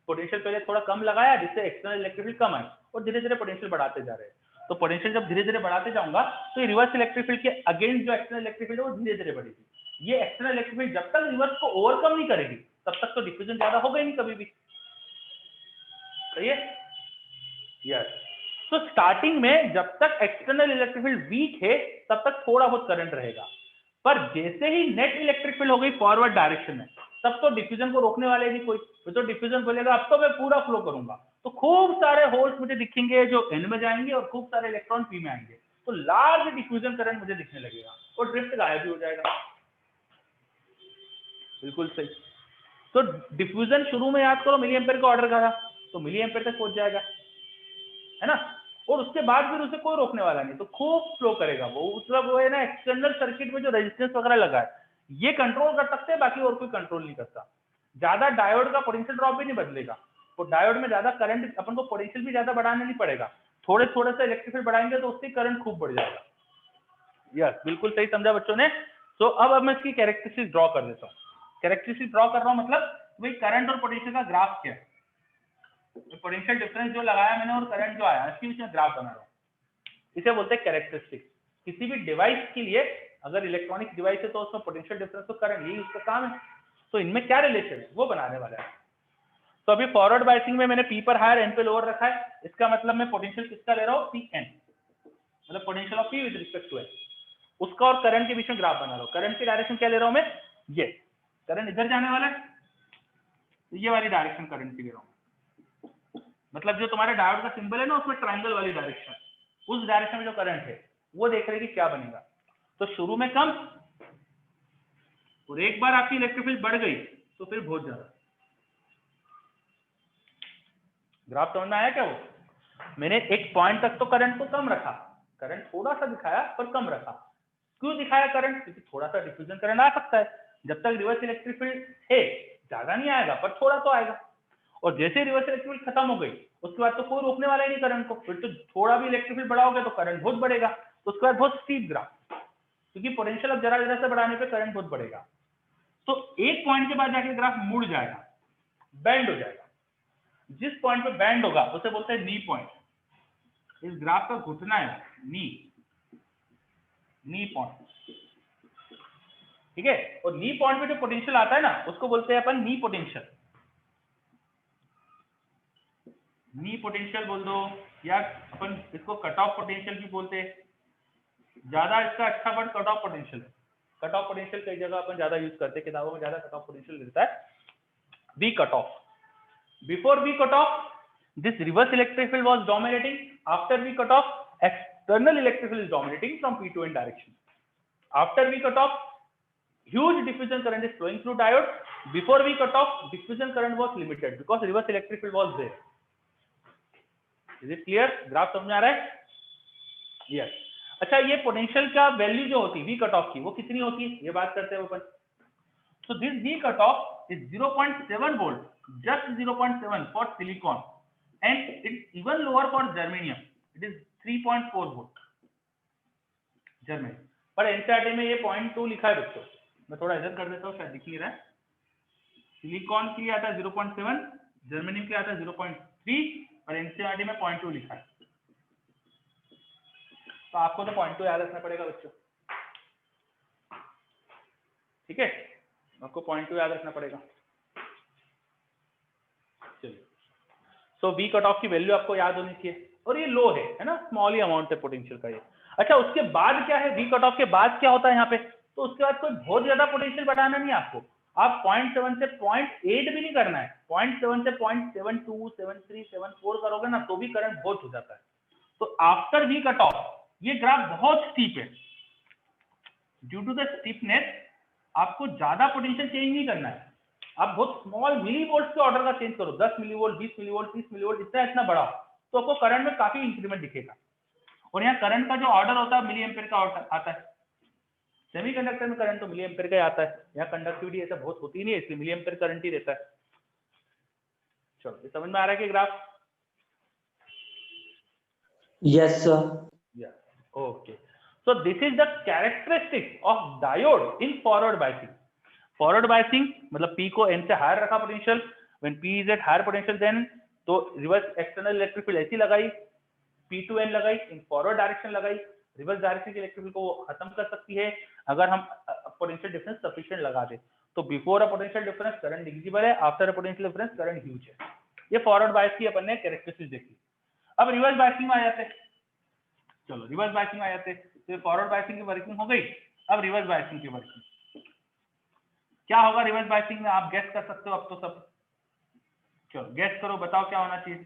पोटेंशियल पहले थोड़ा कम लगाया जिससे एक्सटर्नल इलेक्ट्रिक फील्ड कम आई और धीरे धीरे पोटेंशियल बढ़ाते जा रहे हैं। तो पोटेंशियल जब धीरे धीरे बढ़ाते जाऊंगा तो ये रिवर्स इलेक्ट्रिक फील्ड के अगेंस्ट जो एक्सटर्नल इलेक्ट्रिक फील्ड है वो धीरे धीरे बढ़ेगी। ये एक्सटर्नल इलेक्ट्रिक फील्ड जब तक रिवर्स को ओवरकम नहीं करेगी तब तक तो डिफ्यूजन ज्यादा होगा ही नहीं कभी भी, सही है। यस, तो स्टार्टिंग में जब तक एक्सटर्नल इलेक्ट्रिक फील्ड वीक है तब तक थोड़ा बहुत करंट रहेगा, पर जैसे ही नेट इलेक्ट्रिक फील्ड हो गई फॉरवर्ड डायरेक्शन में तब तो डिफ्यूजन को रोकने वाले नहीं कोई। तो डिफ्यूजन बोलेगा अब तो मैं पूरा फ्लो करूंगा, तो खूब सारे होल्स मुझे दिखेंगे जो एन में जाएंगे और खूब सारे इलेक्ट्रॉन पी में आएंगे, तो लार्ज डिफ्यूजन करंट मुझे दिखने लगेगा और ड्रिफ्ट गायब भी हो जाएगा। बिल्कुल सही। तो डिफ्यूजन शुरू में याद करो मिली एम्पेयर का ऑर्डर का था, तो मिली एम्पेयर तक पहुंच जाएगा, है ना। और उसके बाद फिर उसे कोई रोकने वाला नहीं, तो खूब फ्लो करेगा वो। मतलब वो है ना एक्सटर्नल सर्किट में जो रेजिस्टेंस वगैरह लगा है ये कंट्रोल कर सकते हैं, बाकी और कोई कंट्रोल नहीं करता। ज्यादा डायोड का पोटेंशियल ड्रॉप भी नहीं बदलेगा, तो डायोड में ज्यादा करंट अपन को पोटेंशियल भी ज्यादा बढ़ाना नहीं पड़ेगा, थोड़े थोड़े से इलेक्ट्रिक फील्ड बढ़ाएंगे तो उससे करंट खूब बढ़ जाएगा। यस बिल्कुल सही समझा बच्चों ने। तो अब मैं इसकी कैरेक्टरिस्टिक ड्रॉ कर देता हूँ। कैरेक्टरिस्टिक ड्रॉ कर रहा हूँ मतलब भाई करंट और पोटेंशियल का ग्राफ क्या है, पोटेंशियल डिफरेंस जो लगाया मैंने और करंट जो आया इसके बीच में ग्राफ बना रहा हूँ, इसे बोलते हैं कैरेक्टरिस्टिक। किसी भी डिवाइस के लिए अगर इलेक्ट्रॉनिक डिवाइस है तो उसमें पोटेंशियल डिफरेंस तो करंट यही उसका काम है, तो इनमें क्या रिलेशन है वो बनाने वाला है। तो अभी फॉरवर्ड बायसिंग में मैंने पी पर हायर एन पे लोअर रखा है, इसका मतलब मैं पोटेंशियल किसका ले रहा हूँ, पी एन, मतलब potential of P with respect to N, उसका और करंट के बीच में ग्राफ बना रहा हूँ। करंट की डायरेक्शन क्या ले रहा हूँ मैं, ये करंट इधर जाने वाला है, ये वाली डायरेक्शन करंट की ले रहा हूँ। मतलब जो तुम्हारे डायोड का सिंबल है ना उसमें ट्रायंगल वाली डायरेक्शन, उस डायरेक्शन में जो करंट है वो देख रहे कि क्या बनेगा। तो शुरू में कम और एक बार आपकी इलेक्ट्रिक फील्ड बढ़ गई तो फिर बहुत ज्यादा। ग्राफ समझ में आया क्या? वो मैंने एक पॉइंट तक तो करंट को कम रखा, करंट थोड़ा सा दिखाया पर कम रखा। क्यों दिखाया करंट? क्योंकि थोड़ा सा डिफ्यूजन करंट आ सकता है, जब तक रिवर्स इलेक्ट्रिक फील्ड है ज्यादा नहीं आएगा पर थोड़ा तो आएगा। और जैसे रिवर्स इलेक्ट्रिक फील्ड खत्म हो गई उसके बाद तो कोई रोकने वाला ही नहीं करंट को, फिर तो थोड़ा भी इलेक्ट्रिक फील्ड बढ़ाओगे तो करंट बहुत बढ़ेगा, तो उसके बाद बहुत स्टीप ग्राफ, क्योंकि पोटेंशियल अब जरा जरा से बढ़ाने पे करंट बहुत बढ़ेगा। तो एक पॉइंट के बाद जाके ग्राफ मुड़ जाएगा, बैंड हो जाएगा। जिस पॉइंट पे बैंड होगा उसे बोलते हैं नी पॉइंट। इस ग्राफ का घुटना है नी पॉइंट, ठीक है। और नी पॉइंट पे जो पोटेंशियल आता है ना उसको बोलते हैं अपन नी पोटेंशियल। नी पोटेंशियल बोल दो, या अपन इसको कट ऑफ पोटेंशियल भी बोलते हैं। ज्यादा इसका अच्छा वर्ड कट ऑफ पोटेंशियल है। कट ऑफ पोटेंशियल कई जगह अपन ज्यादा यूज करते हैं, किताबों में ज्यादा कट ऑफ पोटेंशियल मिलता है। We cut off, before we cut off this reverse electric field was dominating, after we cut off external electric field is dominating from p to n direction. After V cutoff, huge diffusion current is flowing through diode. Before V cutoff, diffusion current was limited because reverse electric field was there. Is it clear? Graph समझ में आ रहा है? Yes. अच्छा, ये potential का value जो होती है V cutoff की, वो कितनी होती है, ये बात करते हैं अपन. So this V cutoff is 0.7 volt, just 0.7 for silicon, and it's even lower for germanium. It is 3.4 volt. germanium. पर एनसीईआरटी में ये 0.2 लिखा है बच्चों. मैं थोड़ा इधर कर देता हूँ, शायद दिख नहीं रहा है. सिलिकॉन के लिए आता है 0.7, जर्मेनियम के लिए आता है 0.3, और एनसीईआरटी में 0.2 लिखा है. तो आपको तो 0.2 याद रखना पड़ेगा बच्चों. ठीक है, आपको 0.2 याद रखना पड़ेगा. चलिए, सो V कट ऑफ की वैल्यू आपको याद होनी चाहिए, और ये लो है ना, स्मॉल ही अमाउंट है पोटेंशियल का ये. अच्छा, उसके बाद क्या है, V कट ऑफ के बाद क्या होता है यहाँ पे? तो उसके बाद कोई बहुत ज्यादा पोटेंशियल बढ़ाना नहीं है आपको. आप 0.7 से 0.8 भी नहीं करना है. 0.7 से 0.72, 73, 74 करोगे ना तो भी करंट बहुत हो जाता है. तो आफ्टर V कट ऑफ ये ग्राफ बहुत स्टीप है. ड्यू टू द स्टीपनेस आपको ज्यादा पोटेंशियल चेंज नहीं करना है. आप बहुत स्मॉल मिली वोल्ट के ऑर्डर का चेंज करो, 10 millivolt, 20 millivolt, 30 millivolt, इतना बढ़ाओ तो आपको करंट में काफी इंक्रीमेंट दिखेगा. और यहाँ करंट का जो ऑर्डर होता है मिली एम्पेयर का आता है. सेमीकंडक्टर में करंट तो मिली एम्पेयर का आता है. यहाँ कंडक्टिविटी ऐसा बहुत होती नहीं है, इसलिए मिली एम्पेयर करंट ही रहता है. चलो, ये समझ में आ रहा है कि graph? Yes sir. Yeah. Okay. So this is the characteristic of diode in forward biasing. Forward biasing मतलब P को N से हायर रखा potential. When P is at higher potential then तो रिवर्स एक्सटर्नल इलेक्ट्रिक फील्ड ऐसी लगाई, P to N लगाई, in forward direction लगाई. Reverse direction के इलेक्ट्रिक फील्ड को खत्म कर सकती है अगर हम पोटेंशियल डिफरेंस सफिशिएंट लगा दे. तो before a potential difference current negligible है, after a potential difference current huge है. ये फॉरवर्ड बायस की अपन ने कैरेक्टरिस्टिक्स देखी. अब रिवर्स बायसिंग में आ जाते हैं. चलो, रिवर्स बायसिंग में आ जाते हैं. तो फॉरवर्ड बायसिंग की वर्किंग हो गई. अब रिवर्स बायसिंग की वर्किंग क्या होगा? रिवर्स बायसिंग में आप गेस कर सकते हो अब तो सब. चलो गेस करो, बताओ क्या होना चाहिए.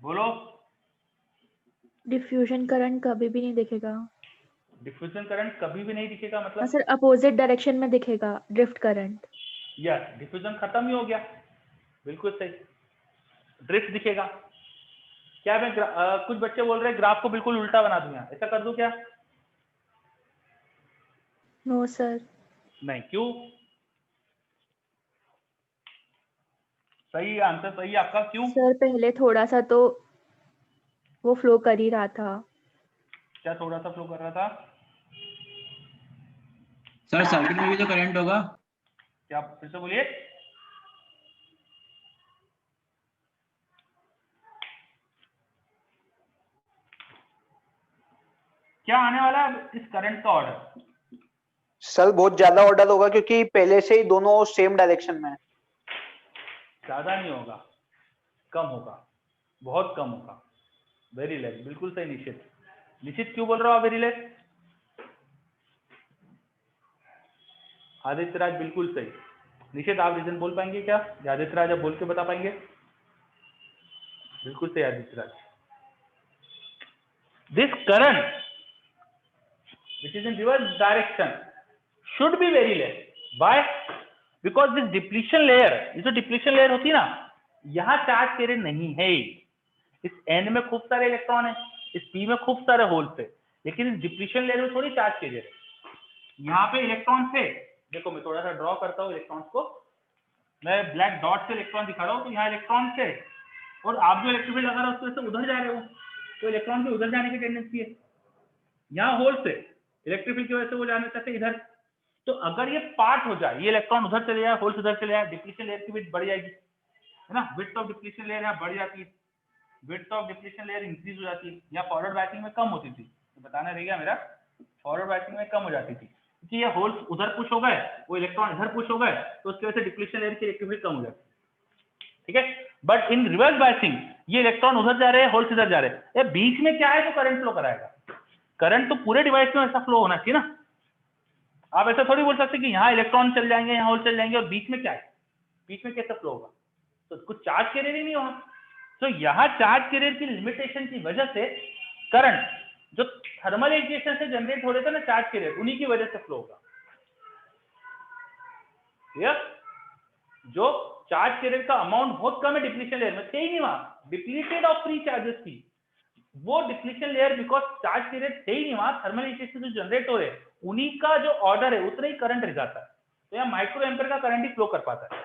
बोलो. डिफ्यूजन करंट कभी भी नहीं दिखेगा. डिफ्यूजन करंट कभी भी नहीं दिखेगा मतलब? सर अपोजिट डायरेक्शन में दिखेगा ड्रिफ्ट करंट. यस, डिफ्यूजन खत्म ही हो गया. बिल्कुल सही, ड्रिफ्ट दिखेगा. क्या मैं कुछ बच्चे बोल रहे हैं ग्राफ को बिल्कुल उल्टा बना दूं, ऐसा कर दूं क्या? No sir. नहीं, क्यों? सही आंसर सही आपका. क्यों? सर पहले थोड़ा सा तो वो फ्लो कर ही रहा था. क्या थोड़ा सा फ्लो कर रहा था? सर सर्किट में भी तो करंट होगा. क्या, फिर से बोलिए. क्या आने वाला है इस करंट का ऑर्डर? सर बहुत ज्यादा ऑर्डर होगा क्योंकि पहले से ही दोनों सेम डायरेक्शन में है. ज्यादा नहीं होगा, कम होगा, बहुत कम होगा. Very less. बिल्कुल सही निश्चित. निश्चित क्यों बोल रहा हूँ वेरी लेस? आदित्य राज बिल्कुल सही. निश्चित आप रीजन बोल पाएंगे क्या? आदित्य राज आप बोल के बता पाएंगे? बिल्कुल सही Aditya Raj. This current which is in reverse direction should be very less. Why? Because this depletion layer, ये जो depletion layer होती है ना, यहाँ चार्ज कैरियर नहीं है. इस N में खूब सारे इलेक्ट्रॉन है, इस P में खूब सारे होल्स है, लेकिन इस डिप्लीशन लेयर में थोड़ी चार्ज कैरियर है. यहाँ पे इलेक्ट्रॉन से, देखो मैं थोड़ा सा ड्रॉ करता हूँ इलेक्ट्रॉन्स को. मैं ब्लैक डॉट से इलेक्ट्रॉन दिखा रहा हूँ. तो यहाँ इलेक्ट्रॉन से, और आप जो इलेक्ट्रिक फील्ड लगा रहे हो उसकी वजह से उधर जा रहे हो, तो इलेक्ट्रॉन के उधर जाने की टेंडेंसी है. यहाँ होल्स है, इलेक्ट्रिक फील्ड की वजह से वो जाना चाहते हैं इधर. तो अगर ये पार्ट हो जाए, ये इलेक्ट्रॉन उधर चले जाए, होल्स उधर चले जाए, डिप्लीशन लेयर की विड्थ बढ़ जाएगी, है ना. विड्थ ऑफ डिप्लीशन लेयर यहाँ बढ़ जाती है, width of depletion layer increase हो जाती है. यहाँ फॉरवर्ड बायसिंग में कम होती थी, तो बताना रहेगा मेरा. फॉरवर्ड बायसिंग में कम हो जाती थी क्योंकि ये होल्स उधर पुश हो गए, वो इलेक्ट्रॉन इधर पुश हो गए, तो उसकी वजह से डिप्लीशन लेयर की इलेक्ट्रिक फील्ड कम हो जाती है. ठीक है. बट इन रिवर्स बायसिंग ये इलेक्ट्रॉन उधर जा रहे हैं, होल्स इधर जा रहे हैं. ये बीच में क्या है जो करंट फ्लो कराएगा? करंट तो पूरे डिवाइस में ऐसा फ्लो होना चाहिए ना. आप ऐसा थोड़ी बोल सकते कि यहाँ इलेक्ट्रॉन चल जाएंगे, यहाँ होल चल जाएंगे, और बीच में क्या है? बीच में कैसे फ्लो होगा? तो कुछ चार्ज कैरियर ही नहीं होगा. तो यहाँ चार्ज कैरियर की लिमिटेशन की वजह से करंट जो थर्मल एक्सिटेशन से जनरेट हो रहे थे ना चार्ज कैरियर, उन्हीं की वजह से फ्लो होगा। जो चार्ज कैरियर का अमाउंट बहुत कम है डिप्लीशन लेयर में, थे ही नहीं वहां, डिप्लीटेड ऑफ फ्री चार्जेस थी वो depletion layer, because charge carrier थे ही नहीं वहां, थर्मल एक्सिटेशन जो जनरेट हो रहे हैं उन्हीं का जो ऑर्डर है उतना ही करंट रह जाता है। तो यहाँ माइक्रो एम्पियर का करंट ही फ्लो कर पाता है।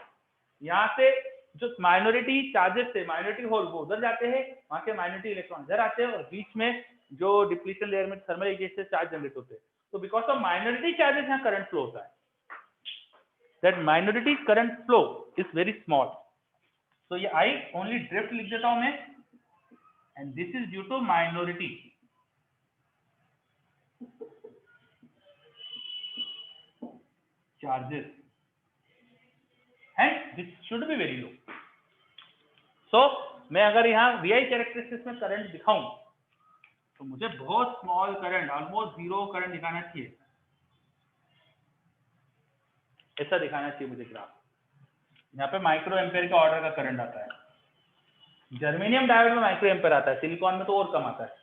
यहाँ से जो माइनॉरिटी चार्जेस थे, माइनॉरिटी होल वो उधर जाते हैं, वहां के माइनॉरिटी इलेक्ट्रॉन इधर आते हैं, और बीच में जो डिप्लीशन लेयर में थर्मल एक्सिटेशन से चार्ज जनरेट होते हैं। तो बिकॉज ऑफ माइनॉरिटी चार्जेस यहाँ करंट फ्लो होता है। That minority current flow is very small. तो ये आई ओनली ड्रिफ्ट लिख देता हूं मैं, and this is due to minority charges and this should be very low. So मैं अगर यहाँ VI कैरेक्टरिस्टिक्स में करंट दिखाऊं तो मुझे बहुत small current, almost zero current दिखाना चाहिए, ऐसा दिखाना चाहिए मुझे ग्राफ। यहाँ पे माइक्रो एम्पेयर का ऑर्डर का करंट आता है। जर्मेनियम डायोड में माइक्रो एम्पेयर आता है, सिलिकॉन में तो और कम आता है।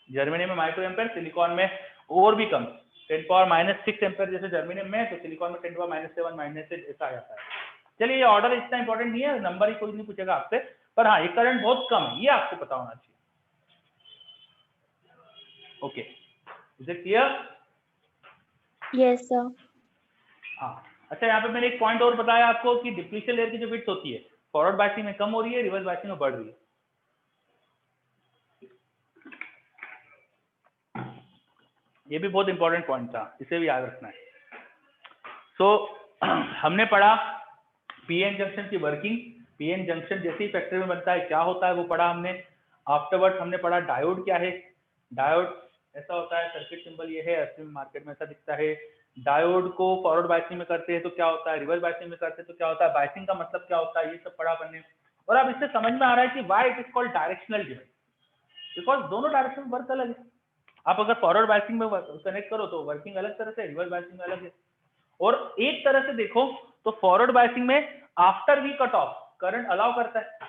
जर्मेनियम में माइक्रो एम्पेयर, सिलिकॉन में और भी कम, 10⁻⁶ एम्पेयर जैसे जर्मेनियम में, तो सिलिकॉन में 10⁻⁷ -8 ऐसा आ जाता है। चलिए ये ऑर्डर इतना इंपॉर्टेंट नहीं है, नंबर ही कोई नहीं पूछेगा आपसे, पर हाँ ये करंट बहुत कम है, ये आपको पता होना चाहिए। Okay, is it clear? Yes sir. हाँ अच्छा, यहाँ पे मैंने एक पॉइंट और बताया आपको कि डिप्लीशन लेयर की जो विड्थ होती है फॉरवर्ड बायसिंग में कम हो रही है, रिवर्स बायसिंग में बढ़ रही है। ये भी बहुत इंपॉर्टेंट पॉइंट था, इसे भी याद रखना है। सो हमने पढ़ा पीएन जंक्शन की वर्किंग, पीएन जंक्शन जैसे ही फैक्ट्री में बनता है क्या होता है वो पढ़ा हमने। आफ्टरवर्ड हमने पढ़ा डायोड क्या है। डायोड ऐसा होता है, सर्किट सिंबल ये है, असली मार्केट में ऐसा दिखता है। डायोड को फॉरवर्ड बायसिंग में करते हैं तो क्या होता है, रिवर्स बायसिंग में करते हैं तो क्या होता है, बायसिंग का मतलब क्या होता है, ये सब पढ़ा हमने। और अब इससे समझ में आ रहा है कि why it is called directional device, because दोनों डायरेक्शन में वर्क अलग है। आप अगर फॉरवर्ड बायसिंग में कनेक्ट करो तो वर्किंग अलग तरह से, रिवर्स बायसिंग में अलग है। और एक तरह से देखो तो फॉरवर्ड बायसिंग में after V cut off current allow करता है,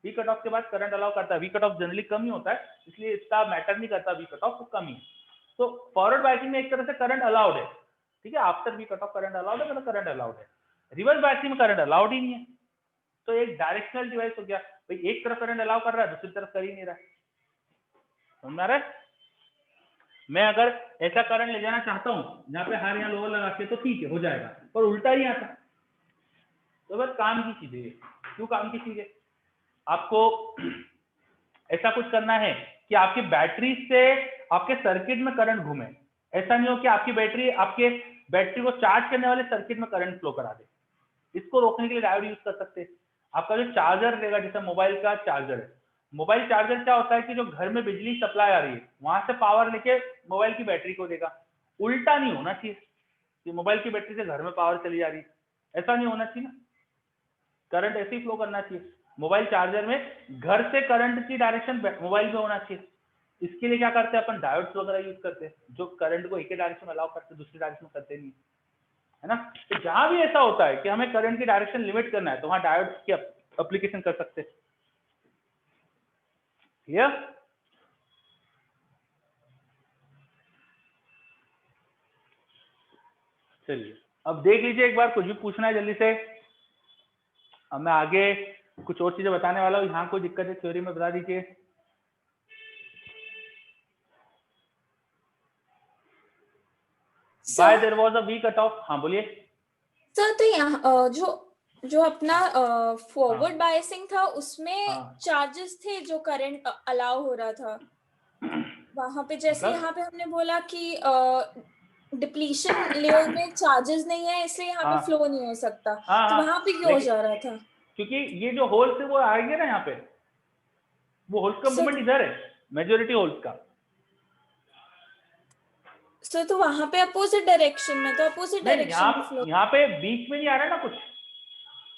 वी कट ऑफ के बाद करंट अलाउ करता है। वी कट ऑफ जनरली कम ही होता है, इसलिए इतना मैटर नहीं करता, वी कट ऑफ तो कम ही है। तो फॉरवर्ड बायसिंग में एक तरह से करंट अलाउड है, ठीक है, after V cut off current allowed है, मतलब करंट अलाउड है। रिवर्स बायसिंग में करंट अलाउड ही नहीं है, तो एक डायरेक्शनल डिवाइस हो गया, भाई एक तरफ करंट अलाउ कर रहा है, दूसरी तरफ कर ही नहीं रहा है। समझ आ रहा है? मैं अगर ऐसा करंट ले जाना चाहता हूं जहां पे हार यहाँ लोअर लगा के तो ठीक है, हो जाएगा, पर उल्टा ही आता। तो बस काम की चीज है। क्यों काम की चीज है? आपको ऐसा कुछ करना है कि आपकी बैटरी से आपके सर्किट में करंट घूमे। ऐसा नहीं हो कि आपकी बैटरी आपके बैटरी को चार्ज करने वाले सर्किट में करंट फ्लो करा दे। इसको रोकने के लिए डायोड यूज कर सकते हैं। आपका जो चार्जर रहेगा, जैसे मोबाइल का चार्जर है, मोबाइल चार्जर क्या होता है कि जो घर में बिजली सप्लाई आ रही है वहां से पावर लेके मोबाइल की बैटरी को देगा। उल्टा नहीं होना चाहिए कि मोबाइल की बैटरी से घर में पावर चली जा रही है, ऐसा नहीं होना चाहिए ना। करंट ऐसे ही फ्लो करना चाहिए। मोबाइल चार्जर में घर से करंट की डायरेक्शन मोबाइल में होना चाहिए। इसके लिए क्या करते हैं अपन, डायोड्स वगैरह यूज करते हैं जो करंट को एक ही डायरेक्शन में अलाउ करते हैं, दूसरी डायरेक्शन में करते नहीं, है ना। तो जहां भी ऐसा होता है कि हमें करंट की डायरेक्शन लिमिट करना है तो वहां डायोड्स की एप्लीकेशन कर सकते हैं। क्लियर? चलिए अब देख लीजिए एक बार, कुछ भी पूछना है जल्दी से। अब मैं आगे कुछ और चीजें बताने वाला हूँ। यहाँ कोई दिक्कत है थ्योरी में बता दीजिए। Why there was a V cut off? हाँ बोलिए सर। तो यहाँ जो अपना फॉरवर्ड बायसिंग था उसमें चार्जेस थे जो करंट अलाउ हो रहा था वहां पे, जैसे यहाँ पे हमने बोला कि डिप्लीशन लेयर में चार्जेस नहीं है इसलिए यहाँ पे फ्लो नहीं हो सकता। तो वहां पे क्यों हो जा रहा था? क्योंकि ये जो होल्स है वो आएंगे ना यहाँ पे, वो होल्स का मूवमेंट इधर है, मेजॉरिटी होल्स का। सर तो वहां पे अपोजिट डायरेक्शन में, तो अपोजिट डायरेक्शन में फ्लो। यहाँ पे बीच में नहीं आ रहा ना कुछ,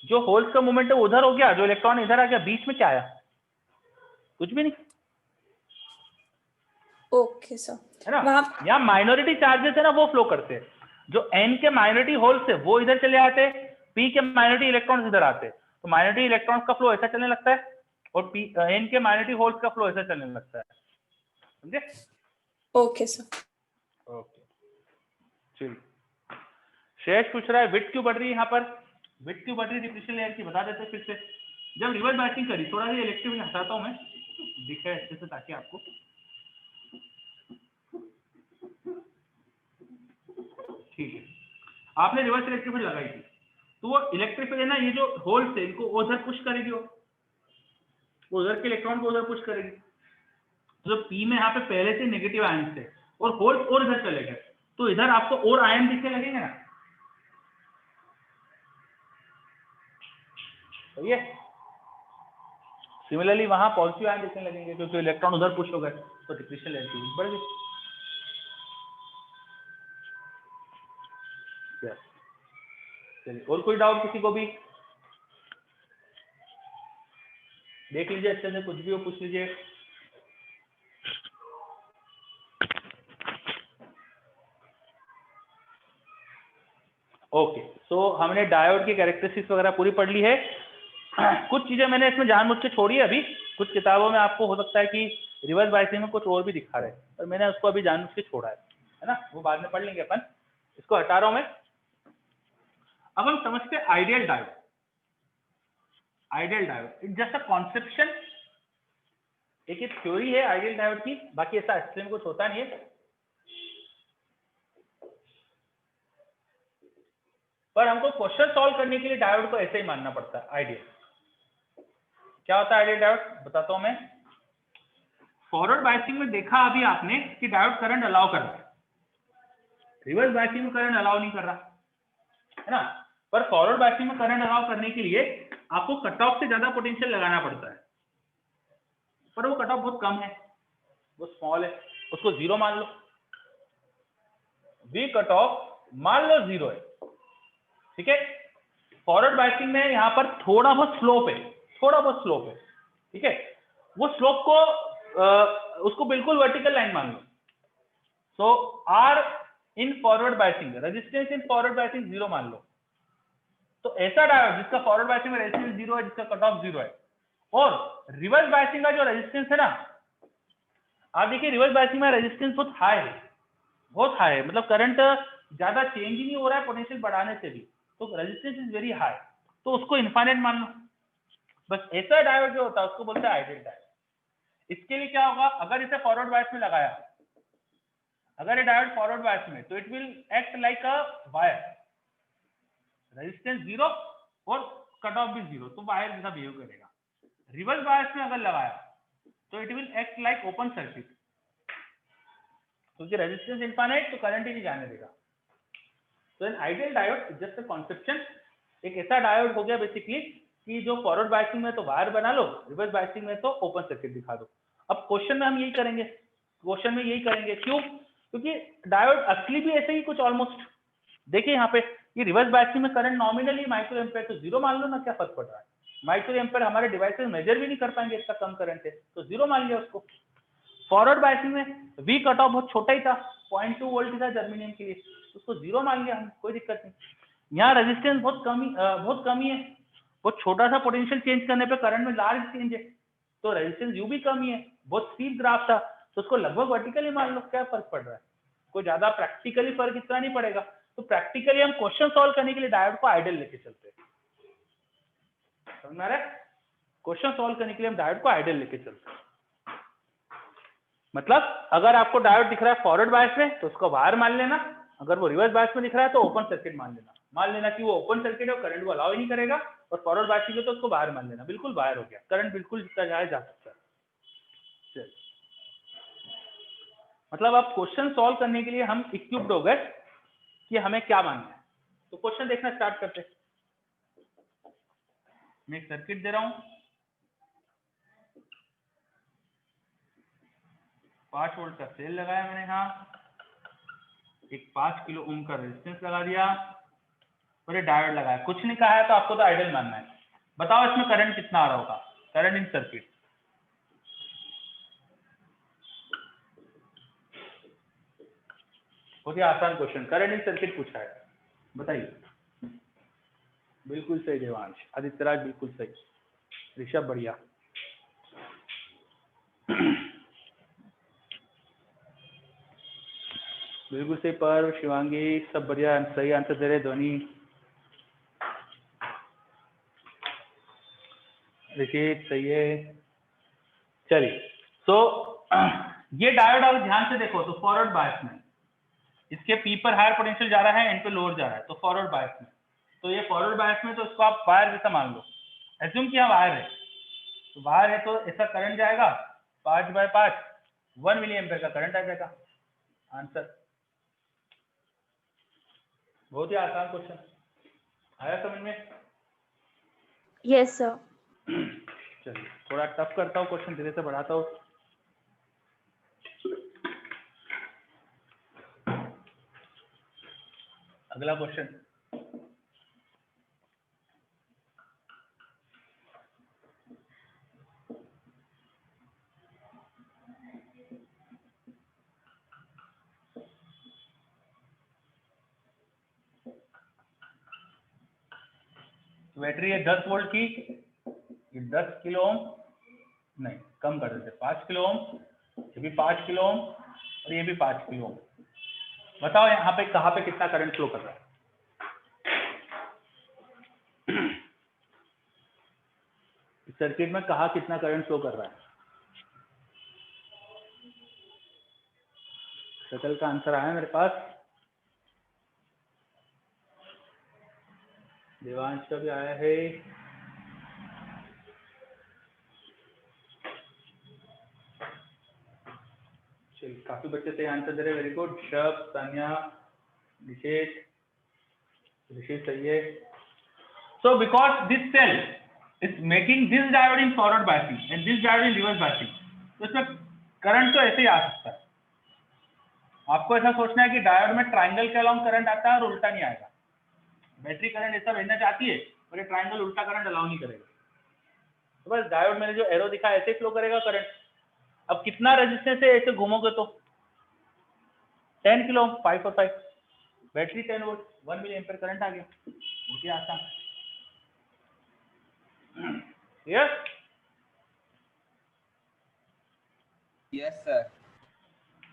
जो होल्स का मूवमेंट है उधर हो गया, जो इलेक्ट्रॉन इधर आ गया, बीच में क्या आया? कुछ भी नहीं। ओके सर, है ना। यहाँ माइनॉरिटी चार्जेस है ना वो फ्लो करते हैं, जो एन के माइनॉरिटी होल्स है वो इधर चले आते हैं, पी के माइनॉरिटी इलेक्ट्रॉन्स इधर आते हैं, तो माइनॉरिटी इलेक्ट्रॉन्स का फ्लो ऐसा चलने लगता है और एन के मैग्नेटिक होल्स का फ्लो ऐसा चलने लगता है, समझे? Okay sir. ओके चलिए, शेष पूछ रहा है विड्थ क्यों बढ़ रही है यहाँ पर? विड्थ क्यों बढ़ रही है डिप्लीशन लेयर की, बता देते हैं फिर से। जब रिवर्स बायसिंग करी, थोड़ा सा इलेक्ट्रिक हटाता हूँ मैं, दिखे अच्छे से ताकि आपको, ठीक है। आपने रिवर्स इलेक्ट्रिक फील्ड लगाई थी, तो वो इलेक्ट्रिक फील्ड है ना, ये जो होल्स है इनको उधर पुश करेगी, वो उधर के इलेक्ट्रॉन को उधर पुश करेगी। तो जो पी में यहाँ पे पहले से नेगेटिव आयन थे और होल्स और इधर चले गए, तो इधर आपको और आयन दिखने लगेंगे ना, सही है? सिमिलरली वहां पॉजिटिव आयन दिखने लगेंगे क्योंकि इलेक्ट्रॉन उधर पुश हो गए, तो डिप्लीशन लेयर की बढ़ गई। चलिए, और कोई डाउट किसी को भी? देख लीजिए अच्छे से, कुछ भी हो पूछ लीजिए। ओके, सो हमने डायोड की कैरेक्टरिस्टिक्स वगैरह पूरी पढ़ ली है। कुछ चीजें मैंने इसमें जानबूझ के छोड़ी है, अभी कुछ किताबों में आपको हो सकता है कि रिवर्स बायसिंग में कुछ और भी दिखा रहे हैं, पर मैंने उसको अभी जानबूझ के छोड़ा है ना, वो बाद में पढ़ लेंगे अपन, इसको हटा रहा हूं मैं। अब हम समझते हैं ideal diode. Ideal diode it's just a conception, एक थ्योरी है आइडियल डायोड की, बाकी ऐसा एक्चुअली में कुछ होता नहीं है। पर हमको क्वेश्चन सॉल्व करने के लिए डायोड को ऐसे ही मानना पड़ता है आइडियल। क्या होता है आइडियल डायोड, बताता हूं मैं। फॉरवर्ड बायसिंग में देखा अभी आपने कि डायोड करंट अलाउ कर रहा है, रिवर्स बायसिंग में करंट अलाउ नहीं कर रहा है ना। पर फॉरवर्ड बायसिंग में करंट अलाउ करने के लिए आपको कट ऑफ से ज्यादा पोटेंशियल लगाना पड़ता है, पर वो कट ऑफ बहुत कम है, वो स्मॉल है, उसको 0 मान लो। वी कट ऑफ मान लो 0 है, ठीक है। फॉरवर्ड बायसिंग में यहाँ पर थोड़ा बहुत स्लोप है, थोड़ा बहुत स्लोप है, ठीक है। वो स्लोप को उसको बिल्कुल वर्टिकल लाइन मान लो। So R in forward biasing, resistance in forward biasing 0 मान लो। तो ऐसा डायोड जिसका फॉरवर्ड बायसिंग में रेजिस्टेंस 0 है, जिसका कट ऑफ 0 है, और रिवर्स बायसिंग का जो रेजिस्टेंस है ना, आप देखिए रिवर्स बायसिंग में रेजिस्टेंस बहुत हाई है, बहुत हाई है, मतलब करंट ज्यादा चेंज ही नहीं हो रहा है पोटेंशियल बढ़ाने से भी, तो रेजिस्टेंस इज वेरी हाई, तो उसको इनफाइनाइट मान लो। बस ऐसा डायोड जो होता है उसको बोलते हैं आइडियल डायोड। इसके लिए क्या होगा, अगर इसे फॉरवर्ड बायस में लगाया, अगर ये डायोड फॉरवर्ड बायस में, तो it will act like a wire, resistance 0 और कट ऑफ भी 0, तो वायर जैसा बिहेव करेगा। रिवर्स बायस में अगर लगाया तो it will act like open circuit, क्योंकि रेजिस्टेंस इनफाइनाइट तो करंट ही नहीं जाने देगा। तो an ideal diode just a conception, एक ऐसा डायोड हो गया बेसिकली कि जो फॉरवर्ड बायसिंग में तो वायर बना लो, रिवर्स बायसिंग में तो ओपन सर्किट दिखा दो। अब क्वेश्चन में हम यही करेंगे, क्वेश्चन में यही करेंगे, क्यों? क्योंकि डायोड असली भी ऐसे ही कुछ ऑलमोस्ट, देखिए यहाँ पे ये रिवर्स बायसिंग में करंट नॉमिनली माइक्रो एम्पेयर, तो 0 मान लो ना, क्या फर्क पड़ रहा है, माइक्रो एम्पेयर हमारे डिवाइसेस मेजर भी नहीं कर पाएंगे, इसका कम करंट है, तो 0 मान लिया उसको। फॉरवर्ड बायसिंग में वी कट ऑफ बहुत छोटा ही था, 0.2 वोल्ट था जर्मेनियम के लिए, उसको 0 मान लिया हम, कोई दिक्कत नहीं। यहाँ रेजिस्टेंस बहुत कम ही है, बहुत छोटा सा पोटेंशियल चेंज करने पे करंट में लार्ज चेंज है, तो रेजिस्टेंस यू भी कम ही है, बहुत स्टीप ग्राफ था, तो उसको लगभग वर्टिकली मान लो, क्या फर्क पड़ रहा है, कोई ज्यादा प्रैक्टिकली फर्क इतना नहीं पड़ेगा। तो प्रैक्टिकली हम क्वेश्चन सॉल्व करने के लिए डायोड को आइडियल लेके चलते हैं, समझ में आ रहा है? क्वेश्चन सॉल्व करने के लिए हम डायोड को आइडियल लेके चलते हैं। मतलब अगर आपको डायोड दिख रहा है फॉरवर्ड बायस में तो उसको वायर मान लेना, अगर वो रिवर्स बायस में दिख रहा है तो ओपन सर्किट मान लेना कि वो ओपन सर्किट है, करंट वो अलाउ ही नहीं करेगा, और फॉरवर्ड बायस में तो उसको वायर मान लेना, बिल्कुल वायर हो गया, करंट बिल्कुल जितना जाए जा सकता है। मतलब अब क्वेश्चन सॉल्व करने के लिए हम इक्विप्ड हो गए कि हमें क्या मानना है। तो क्वेश्चन देखना स्टार्ट करते हैं। मैं एक सर्किट दे रहा हूं, 5 वोल्ट का सेल लगाया मैंने, यहाँ एक 5 किलो ओम का रेजिस्टेंस लगा दिया, और ये डायोड लगाया, कुछ नहीं कहा है तो आपको तो आइडियल मानना है। बताओ इसमें करंट कितना आ रहा होगा, करंट इन सर्किट, बहुत ही आसान क्वेश्चन, करंट इन सर्किट पूछा है, बताइए। बिल्कुल सही देवांश, आदित्य राज बिल्कुल सही, ऋषभ बढ़िया, बिल्कुल सही पर्व, शिवांगी सब बढ़िया, सही आंसर दे रहे। ध्वनि, ऋषित सही है। चलिए, तो ये डायोड आप ध्यान से देखो तो फॉरवर्ड बायस में इसके पी पर हायर पोटेंशियल जा रहा है, एन पे लोअर जा रहा है, तो फॉरवर्ड बायस में, तो ये फॉरवर्ड बायस में, तो इसको आप वायर जैसा मान लो, एज्यूम किया वायर है, तो वायर है तो ऐसा करंट जाएगा 5/5 1 मिली एम्पियर का करंट आ जाएगा। आंसर बहुत ही आसान क्वेश्चन, आया समझ में? Yes sir. चलिए थोड़ा टफ करता हूँ क्वेश्चन, धीरे से बढ़ाता हूँ। अगला क्वेश्चन, बैटरी है 10 वोल्ट की, ये 10 किलो ओम, नहीं कम कर देते 5 किलो ओम, ये भी 5 किलो ओम और ये भी 5 किलो ओम। बताओ यहाँ पे कहाँ पे कितना करंट फ्लो कर रहा है? इस सर्किट में कहाँ कितना करंट फ्लो कर रहा है? सकल का आंसर आया मेरे पास, देवांश का भी आया है। चलिए काफी बच्चे से आंसर दे रहे, वेरी गुड। शब, सानिया, निशेष, ऋषि सही है। So because this cell is making this diode in forward biasing and this diode in reverse biasing, तो इसमें करंट तो ऐसे ही आ सकता है। आपको ऐसा सोचना है कि डायोड में ट्रायंगल के अलाउंग करंट आता है और उल्टा नहीं आएगा। बैटरी करंट ऐसा भेजना चाहती है और ये ट्रायंगल उल्टा करंट अलाउ नहीं करेगा। तो बस डायोड मैंने जो एरो दिखा ऐसे फ्लो करेगा करंट। अब कितना रेजिस्टेंस है ऐसे घूमोगे तो 10 किलो 5 और 5, battery 10 volt 1 milli ampere current आ गया। बहुत ही आसान। Yes yes sir.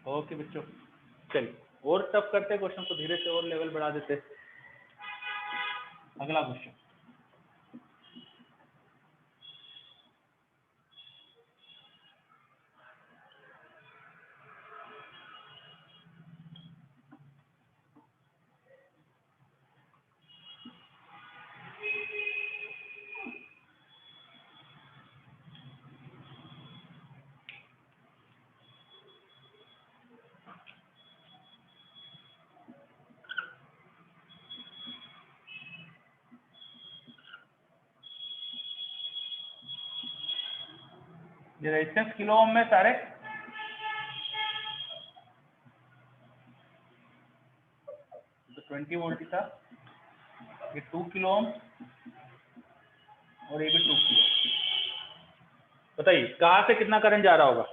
ओके बच्चों, चलिए और टफ करते क्वेश्चन को, धीरे से और लेवल बढ़ा देते। अगला क्वेश्चन, ये रेजिस्टेंस किलो ओम में सारे, तो 20 वोल्ट ही था, ये 2 किलो ओम और ये भी 2 किलो। बताइए कहाँ से कितना करंट जा रहा होगा?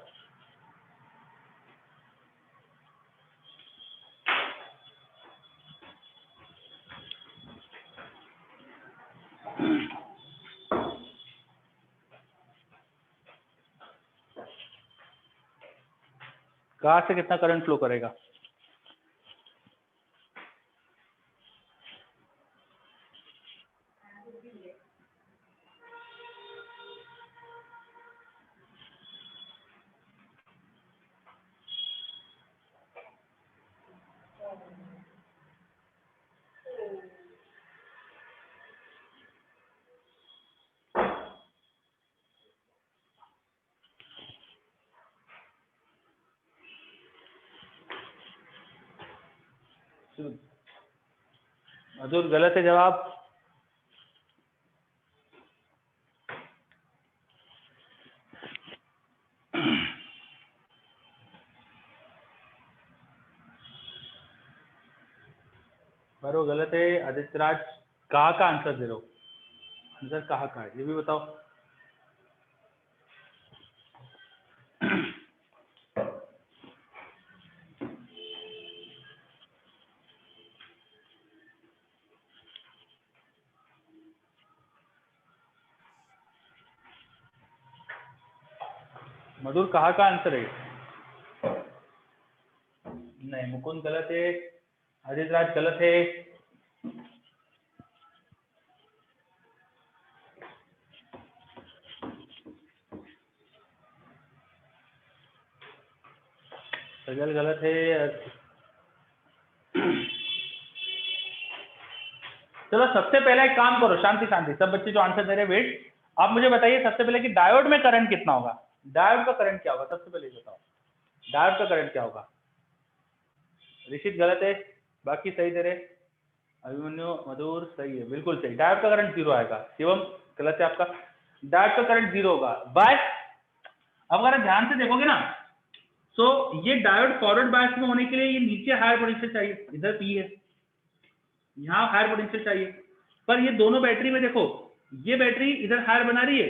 कहाँ से कितना करंट फ्लो करेगा? मधुर गलत है जवाब। पर वो गलत है। आदित्य राज कहाँ का आंसर दे रहे हो? आंसर कहाँ का है ये भी बताओ। मधुर कहाँ का आंसर है? नहीं, मुकुंद गलत है, अजित राज गलत है, सजल गलत है। चलो सबसे पहले एक काम करो, शांति शांति, सब बच्चे जो आंसर दे रहे हैं वेट, आप मुझे बताइए सबसे पहले कि डायोड में करंट कितना होगा? डायोड का करंट क्या होगा? सबसे पहले बताओ, डायोड का करंट क्या होगा? ऋषित गलत है, बाकी सही दे रहे। अभिमन्यु मधुर सही है, बिल्कुल सही। डायोड का करंट 0 आएगा। शिवम गलत है आपका, डायोड का करंट 0 होगा। बाय अब अगर ध्यान से देखोगे ना, तो ये डायोड फॉरवर्ड बायस में होने के लिए ये नीचे हायर पोटेंशियल चाहिए, इधर पी है, यहाँ हायर पोटेंशियल चाहिए, पर ये दोनों बैटरी में देखो, ये बैटरी इधर हायर बना रही है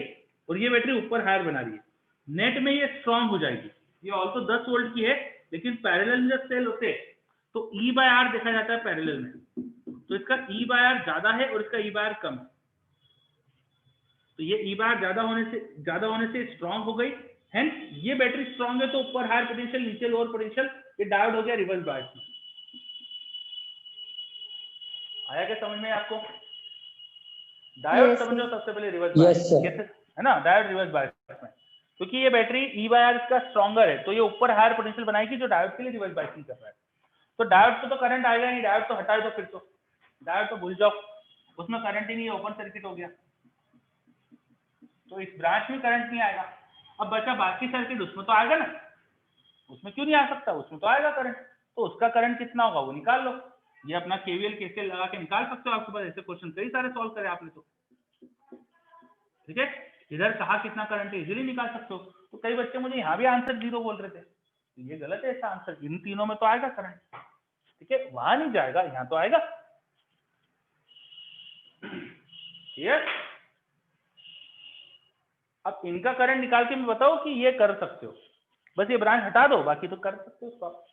और ये बैटरी ऊपर हायर बना रही है। नेट में ये स्ट्रांग हो जाएगी। ये ऑल्सो 10 वोल्ट की है, लेकिन पैरेलल में जब सेल होते हैं तो E बाय आर देखा जाता है पैरेलल में, तो इसका E बाय आर ज्यादा है और इसका E बाय आर कम है, तो ये E बाय आर ज्यादा होने से स्ट्रांग हो गई। हेंस ये बैटरी स्ट्रांग है तो ऊपर हायर पोटेंशियल, नीचे लोअर पोटेंशियल, ये डायोड हो गया रिवर्स बायस में। आया क्या समझ में आपको? डायोड समझो सबसे पहले रिवर्स बायस है ना, डायोड रिवर्स बायस में, क्योंकि ये बैटरी E बाय आर का स्ट्रॉन्गर है तो ये ऊपर हायर पोटेंशियल बनाएगी जो डायोड के लिए रिवर्स बायसिंग कर रहा है। तो डायोड को तो करंट आएगा नहीं, डायोड तो हटा दो, फिर तो डायोड तो भूल जाओ, उसमें करंट ही नहीं है, ओपन सर्किट हो गया, तो इस ब्रांच में करंट नहीं आएगा। अब बचा बाकी सर्किट, उसमें तो आएगा ना, उसमें क्यों नहीं आ सकता, उसमें तो आएगा करंट, तो उसका करंट कितना होगा वो निकाल लो। ये अपना केवीएल केसीएल लगा के निकाल सकते हो, आपके पास ऐसे क्वेश्चन कई सारे सॉल्व करे आपने तो, ठीक है। इधर कहा कितना करंट है इजीली निकाल सकते हो। तो कई बच्चे मुझे यहाँ भी आंसर 0 बोल रहे थे, तो ये गलत है, ऐसा आंसर इन तीनों में तो आएगा करंट, ठीक है, वहां नहीं जाएगा, यहाँ तो आएगा। क्लियर? अब इनका करंट निकाल के मैं बताओ कि ये कर सकते हो, बस ये ब्रांच हटा दो, बाकी तो कर सकते हो उसको।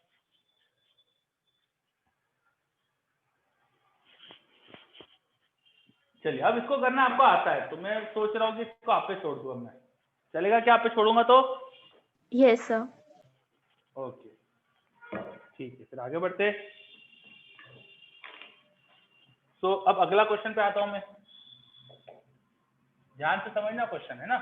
चलिए अब इसको करना आपको आता है, तो मैं सोच रहा हूँ कि इसको आप पे छोड़ दूँ अब मैं, चलेगा क्या? आप पे छोड़ूंगा तो? Yes sir. ओके ठीक है, फिर आगे बढ़ते। तो अब अगला क्वेश्चन पे आता हूं मैं, ध्यान से समझना क्वेश्चन है ना।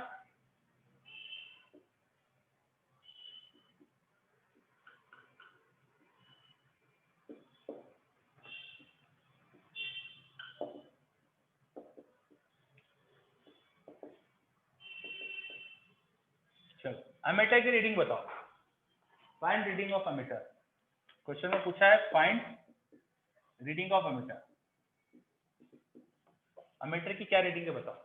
चलो एमीटर की रीडिंग बताओ, find reading of ammeter. Question में पूछा है find reading of ammeter, ammeter की क्या रीडिंग है बताओ।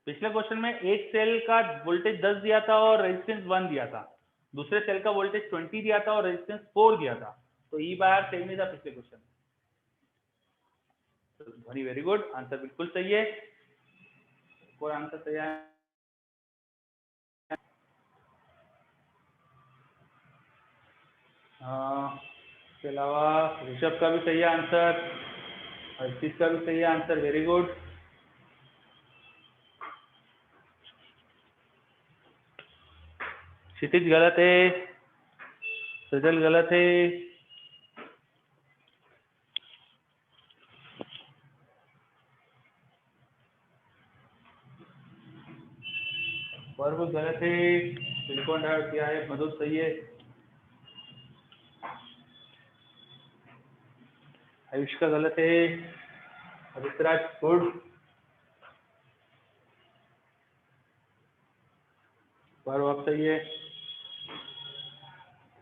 पिछले क्वेश्चन में एक सेल का वोल्टेज 10 दिया था और रेजिस्टेंस 1 दिया था, दूसरे सेल का वोल्टेज 20 दिया था और रेजिस्टेंस 4 दिया था, तो ई बाय आर सेम ही था पिछले क्वेश्चन में। ध्वनि वेरी गुड, आंसर बिल्कुल सही है, और आंसर सही है। इसके अलावा ऋषभ का भी सही है आंसर, हर्षित का भी सही है आंसर, वेरी गुड। क्षितिज गलत है, सजल गलत है, पर्व गलत है, सिलिकॉन डायोड किया है, मधुर सही है, आयुष का गलत है, अभितराज गुड, पर्व अब सही है,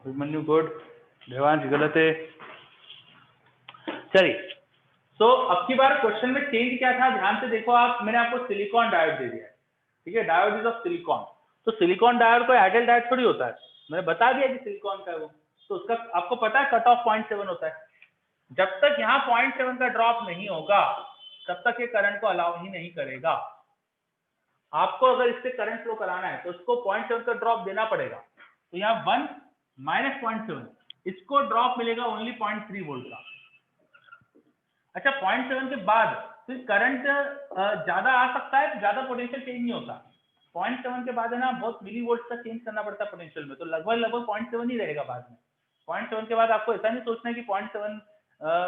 अभिमन्यु गुड, देवांश गलत है। चलिए, तो अब की बार क्वेश्चन में चेंज क्या था, ध्यान से देखो आप, मैंने आपको सिलिकॉन डायोड दे दिया है, ठीक है, डायोड इज ऑफ सिलिकॉन। तो सिलिकॉन डायोड कोई आइडियल डायोड थोड़ी होता है, मैंने बता दिया कि सिलिकॉन का है वो, तो उसका आपको पता है कट ऑफ 0.7 होता है। जब तक यहाँ 0.7 का ड्रॉप नहीं होगा, तब तक ये करंट को अलाउ ही नहीं करेगा। आपको अगर इससे करंट फ्लो कराना है तो उसको 0.7 का ड्रॉप देना पड़ेगा। तो यहाँ 1 माइनस 0.7, इसको ड्रॉप मिलेगा ओनली 0.3 वोल्ट का। अच्छा, 0.7 के बाद फिर करंट ज्यादा आ सकता है, ज्यादा पोटेंशियल चेंज नहीं होता। 0.7 के बाद है ना बहुत मिली वोल्ट का चेंज करना पड़ता है पोटेंशियल में, तो लगभग 0.7 ही रहेगा बाद में। 0.7 के बाद आपको ऐसा नहीं सोचना है कि 0.7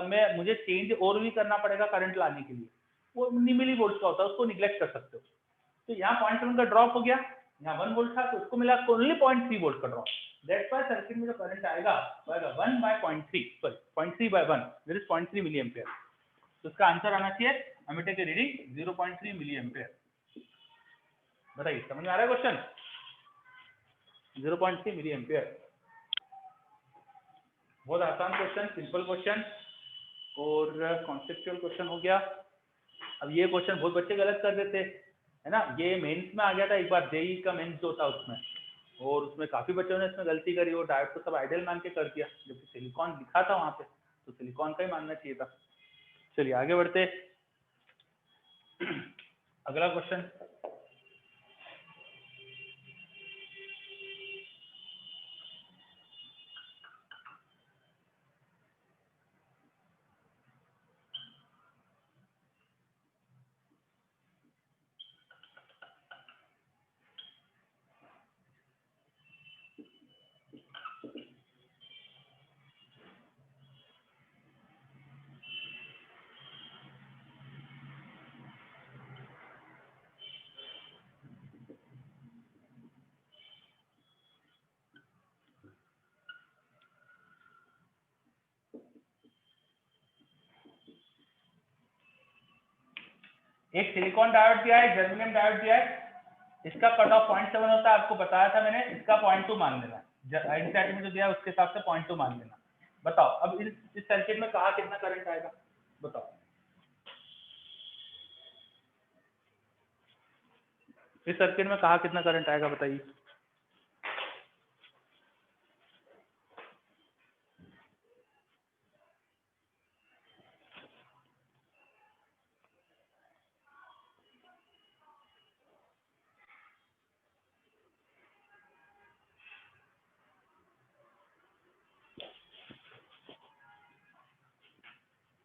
में मुझे चेंज और भी करना पड़ेगा करंट लाने के लिए, वो मिली वोल्ट का होता है, उसको निग्लेक्ट कर सकते हो। तो यहाँ 0.7 का ड्रॉप हो गया, यहाँ 1 वोल्ट था तो उसको मिला ओनली 0.3 वोल्ट का ड्रॉप। दैट्स व्हाई सर्किट में जो करंट आएगा वो आएगा 1 by 0.3, sorry 0.3 by 1, that is 0.3 milliampere. तो इसका आंसर आना चाहिए एमीटर की रीडिंग 0.3 मिली एम्पियर। बताइए, समझ में आ रहा है क्वेश्चन? 0.3 milliampere. बहुत आसान क्वेश्चन, सिंपल क्वेश्चन और कॉन्सेप्चुअल क्वेश्चन हो गया। अब ये क्वेश्चन बहुत बच्चे गलत कर देते है ना, ये मेंस में आ गया था एक बार, जेई का मेंस जो था उसमें, और उसमें काफी बच्चों ने इसमें गलती करी, वो डायोड को सब आइडियल मान के कर दिया, जबकि सिलिकॉन लिखा था वहां पे, तो सिलिकॉन का ही मानना चाहिए था। चलिए आगे बढ़ते, अगला क्वेश्चन। एक सिलिकॉन डायोड दिया है, जर्मेनियम डायोड दिया है, इसका कट ऑफ 0.7 होता है, आपको बताया था मैंने, इसका 0.2 मान लेना, एनसीईआरटी में जो दिया है उसके हिसाब से 0.2 मान लेना। बताओ अब इस सर्किट में कहाँ कितना करंट आएगा, बताओ। इस सर्किट में कहाँ कितना करंट आएगा बताइए।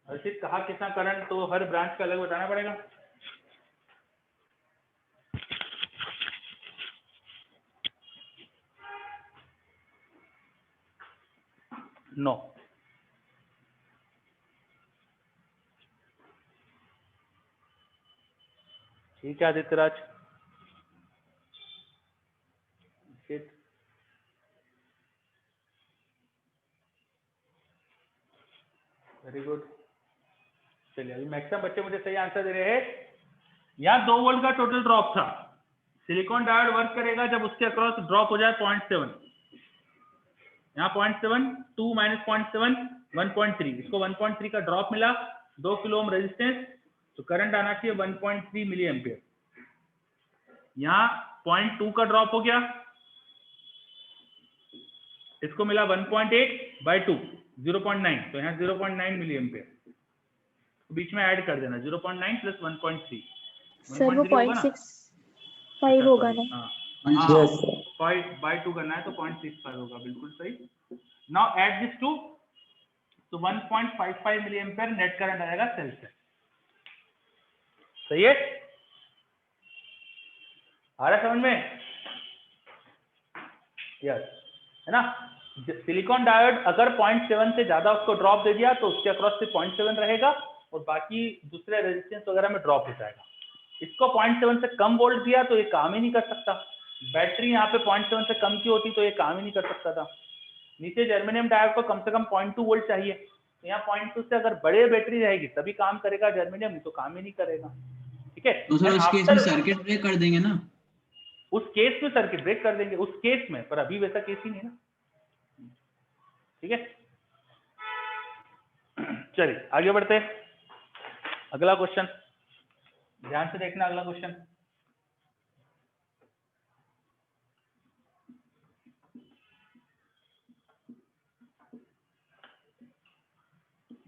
अर्षित, कहाँ कितना करंट, तो हर ब्रांच का अलग बताना पड़ेगा। नो, ठीक है आदित्य राज, वेरी गुड। चलिए अभी मैक्सिमम बच्चे मुझे सही आंसर दे रहे हैं। यहाँ 2 वोल्ट का टोटल ड्रॉप था, सिलिकॉन डायोड वर्क करेगा जब उसके अक्रॉस ड्रॉप हो जाए 0.7, यहाँ 0.7, 2 माइनस 0.7, 1.3, इसको 1.3 का ड्रॉप मिला, 2 किलो ओम रेजिस्टेंस, तो करंट आना चाहिए 1.3 मिली एम्पियर। यहाँ 0.2 का ड्रॉप हो गया, इसको मिला 1.8 by 2, 0.9, तो यहाँ 0.9 मिली एम्पियर, बीच में ऐड कर देना 0.9 प्लस 1.3, सर वो 0.65 होगा ना? हाँ 5 by 2 करना है तो 0.65 होगा, बिल्कुल सही। नाउ ऐड दिस टू, तो 1.55 मिली एम्पियर नेट करंट आएगा सेल से, सही है? आ रहा समझ में? यस, है ना। सिलिकॉन डायोड अगर 0.7 से ज्यादा उसको ड्रॉप दे दिया तो उसके अक्रॉस से 0.7 रहेगा और बाकी दूसरे रेजिस्टेंस वगैरह में ड्रॉप हो जाएगा। इसको 0.7 से कम वोल्ट दिया तो ये काम ही नहीं कर सकता, बैटरी यहाँ पे 0.7 से कम की होती तो ये काम ही नहीं कर सकता था। नीचे जर्मेनियम डायोड को कम से कम 0.2 वोल्ट चाहिए, तो यहाँ 0.2 से अगर बड़े बैटरी रहेगी तभी काम करेगा, जर्मेनियम तो काम ही नहीं करेगा, ठीक है। तो सर उस केस में सर्किट ब्रेक कर देंगे ना? उस केस में सर्किट ब्रेक कर देंगे, उस केस में, पर अभी वैसा केस ही नहीं ना, ठीक है। चलिए आगे बढ़ते हैं, अगला क्वेश्चन ध्यान से देखना, अगला क्वेश्चन।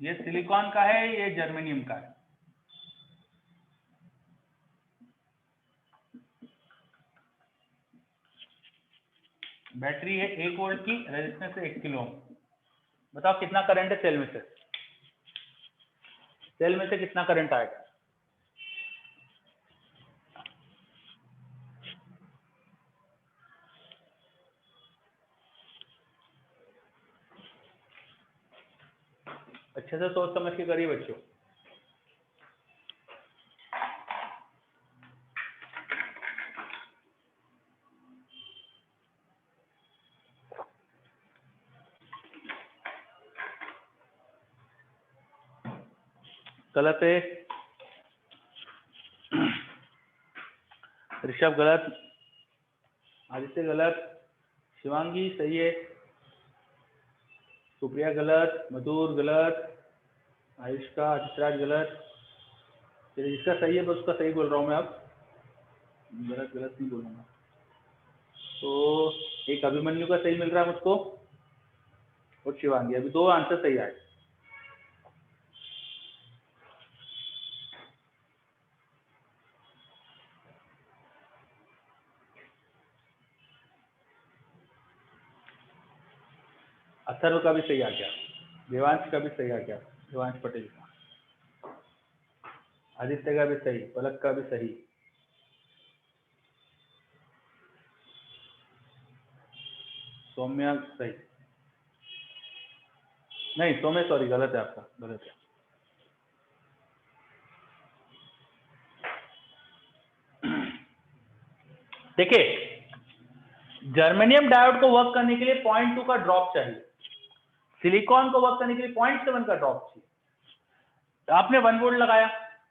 ये सिलिकॉन का है, ये जर्मेनियम का है। बैटरी है 1 वोल्ट की, रेजिस्टेंस है 1 किलो ओम। बताओ कितना करंट है सेल में से? सेल में से कितना करंट आएगा? अच्छे से सोच समझ के करिए बच्चों। गलत है, ऋषभ गलत, आदित्य गलत, शिवांगी सही है, सुप्रिया गलत, मधुर गलत, आयुष्का, आदित्यराज गलत। चलिए जिसका सही है बस उसका सही बोल रहा हूँ मैं, अब गलत गलत नहीं बोलूंगा। तो एक अभिमन्यु का सही मिल रहा है मुझको और शिवांगी, अभी 2 आंसर सही आए। अथर्व का भी सही आ गया, देवांश का भी सही आ गया, देवांश पटेल का, आदित्य का भी सही, पलक का भी सही, सौम्या सही नहीं, सौम्य सॉरी गलत है, आपका गलत है। देखिए जर्मेनियम डायोड को वर्क करने के लिए 0.2 का ड्रॉप चाहिए, सिलिकॉन को वर्क करने के लिए 0.7 का ड्रॉप चाहिए। तो आपने 1 वोल्ट लगाया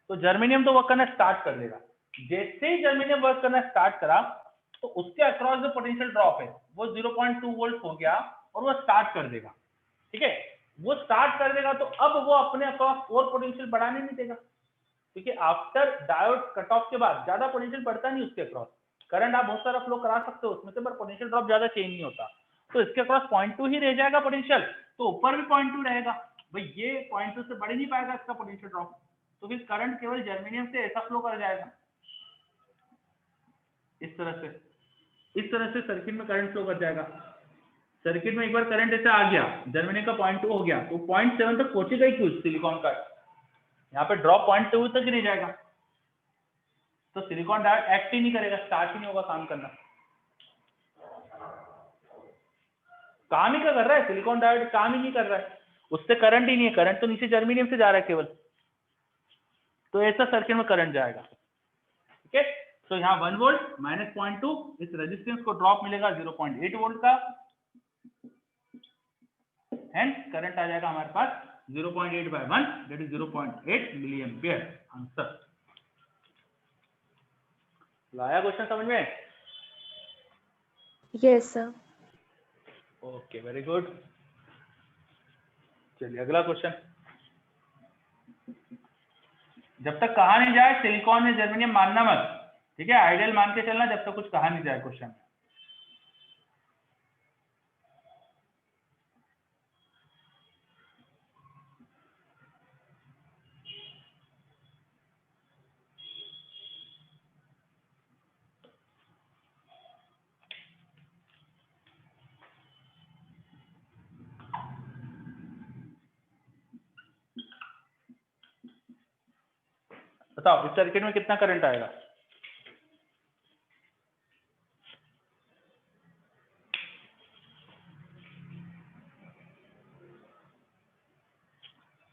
तो जर्मेनियम तो वर्क करना स्टार्ट कर देगा। जैसे ही जर्मेनियम वर्क करना स्टार्ट करा तो उसके अक्रॉस जो पोटेंशियल ड्रॉप है वो 0.2 वोल्ट हो गया और वो स्टार्ट कर देगा। ठीक है, वो स्टार्ट कर देगा तो अब वो अपने अक्रॉस और पोटेंशियल बढ़ाने नहीं देगा, क्योंकि आफ्टर डायोड कट ऑफ के बाद ज्यादा पोटेंशियल बढ़ता नहीं उसके अक्रॉस। करंट आप बहुत सारा फ्लो करा सकते हो उसमें से, पर पोटेंशियल ड्रॉप ज्यादा चेंज नहीं होता। तो इसके अक्रॉस 0.2 ही रह जाएगा पोटेंशियल, तो ऊपर भी 0.2 रहेगा भाई, ये 0.2 से बढ़ ही नहीं पाएगा इसका पोटेंशियल ड्रॉप। तो फिर करंट केवल जर्मेनियम से ऐसा फ्लो कर जाएगा इस तरह से सर्किट में करंट फ्लो कर जाएगा। सर्किट में एक बार करंट ऐसा आ गया, जर्मेनियम का 0.2 हो गया तो 0.7 तक पहुंचेगा ही क्यों सिलिकॉन का, यहाँ पे ड्रॉप 0.2 तक ही नहीं जाएगा, तो सिलिकॉन डायोड एक्ट ही नहीं करेगा, स्टार्ट ही नहीं होगा काम करना। काम ही क्या कर रहा है सिलिकॉन डायोड, काम ही नहीं कर रहा है, उससे करंट ही नहीं है, करंट तो नीचे जर्मेनियम से जा रहा है केवल, तो ऐसा सर्किट में करंट जाएगा। ठीक है, तो यहाँ 1 वोल्ट माइनस 0.2, इस रेजिस्टेंस को ड्रॉप मिलेगा 0.8 वोल्ट का, हेंस करंट आ जाएगा हमारे पास 0.8 by 1 that is 0.8 milliampere. Answer लाया क्वेश्चन समझ में? Yes sir. Okay very good. चलिए अगला क्वेश्चन। जब तक कहा नहीं जाए सिलिकॉन में जर्मेनियम मानना मत, ठीक है, आइडियल मान के चलना जब तक कुछ कहा नहीं जाए क्वेश्चन। बताओ इस सर्किट में कितना करंट आएगा?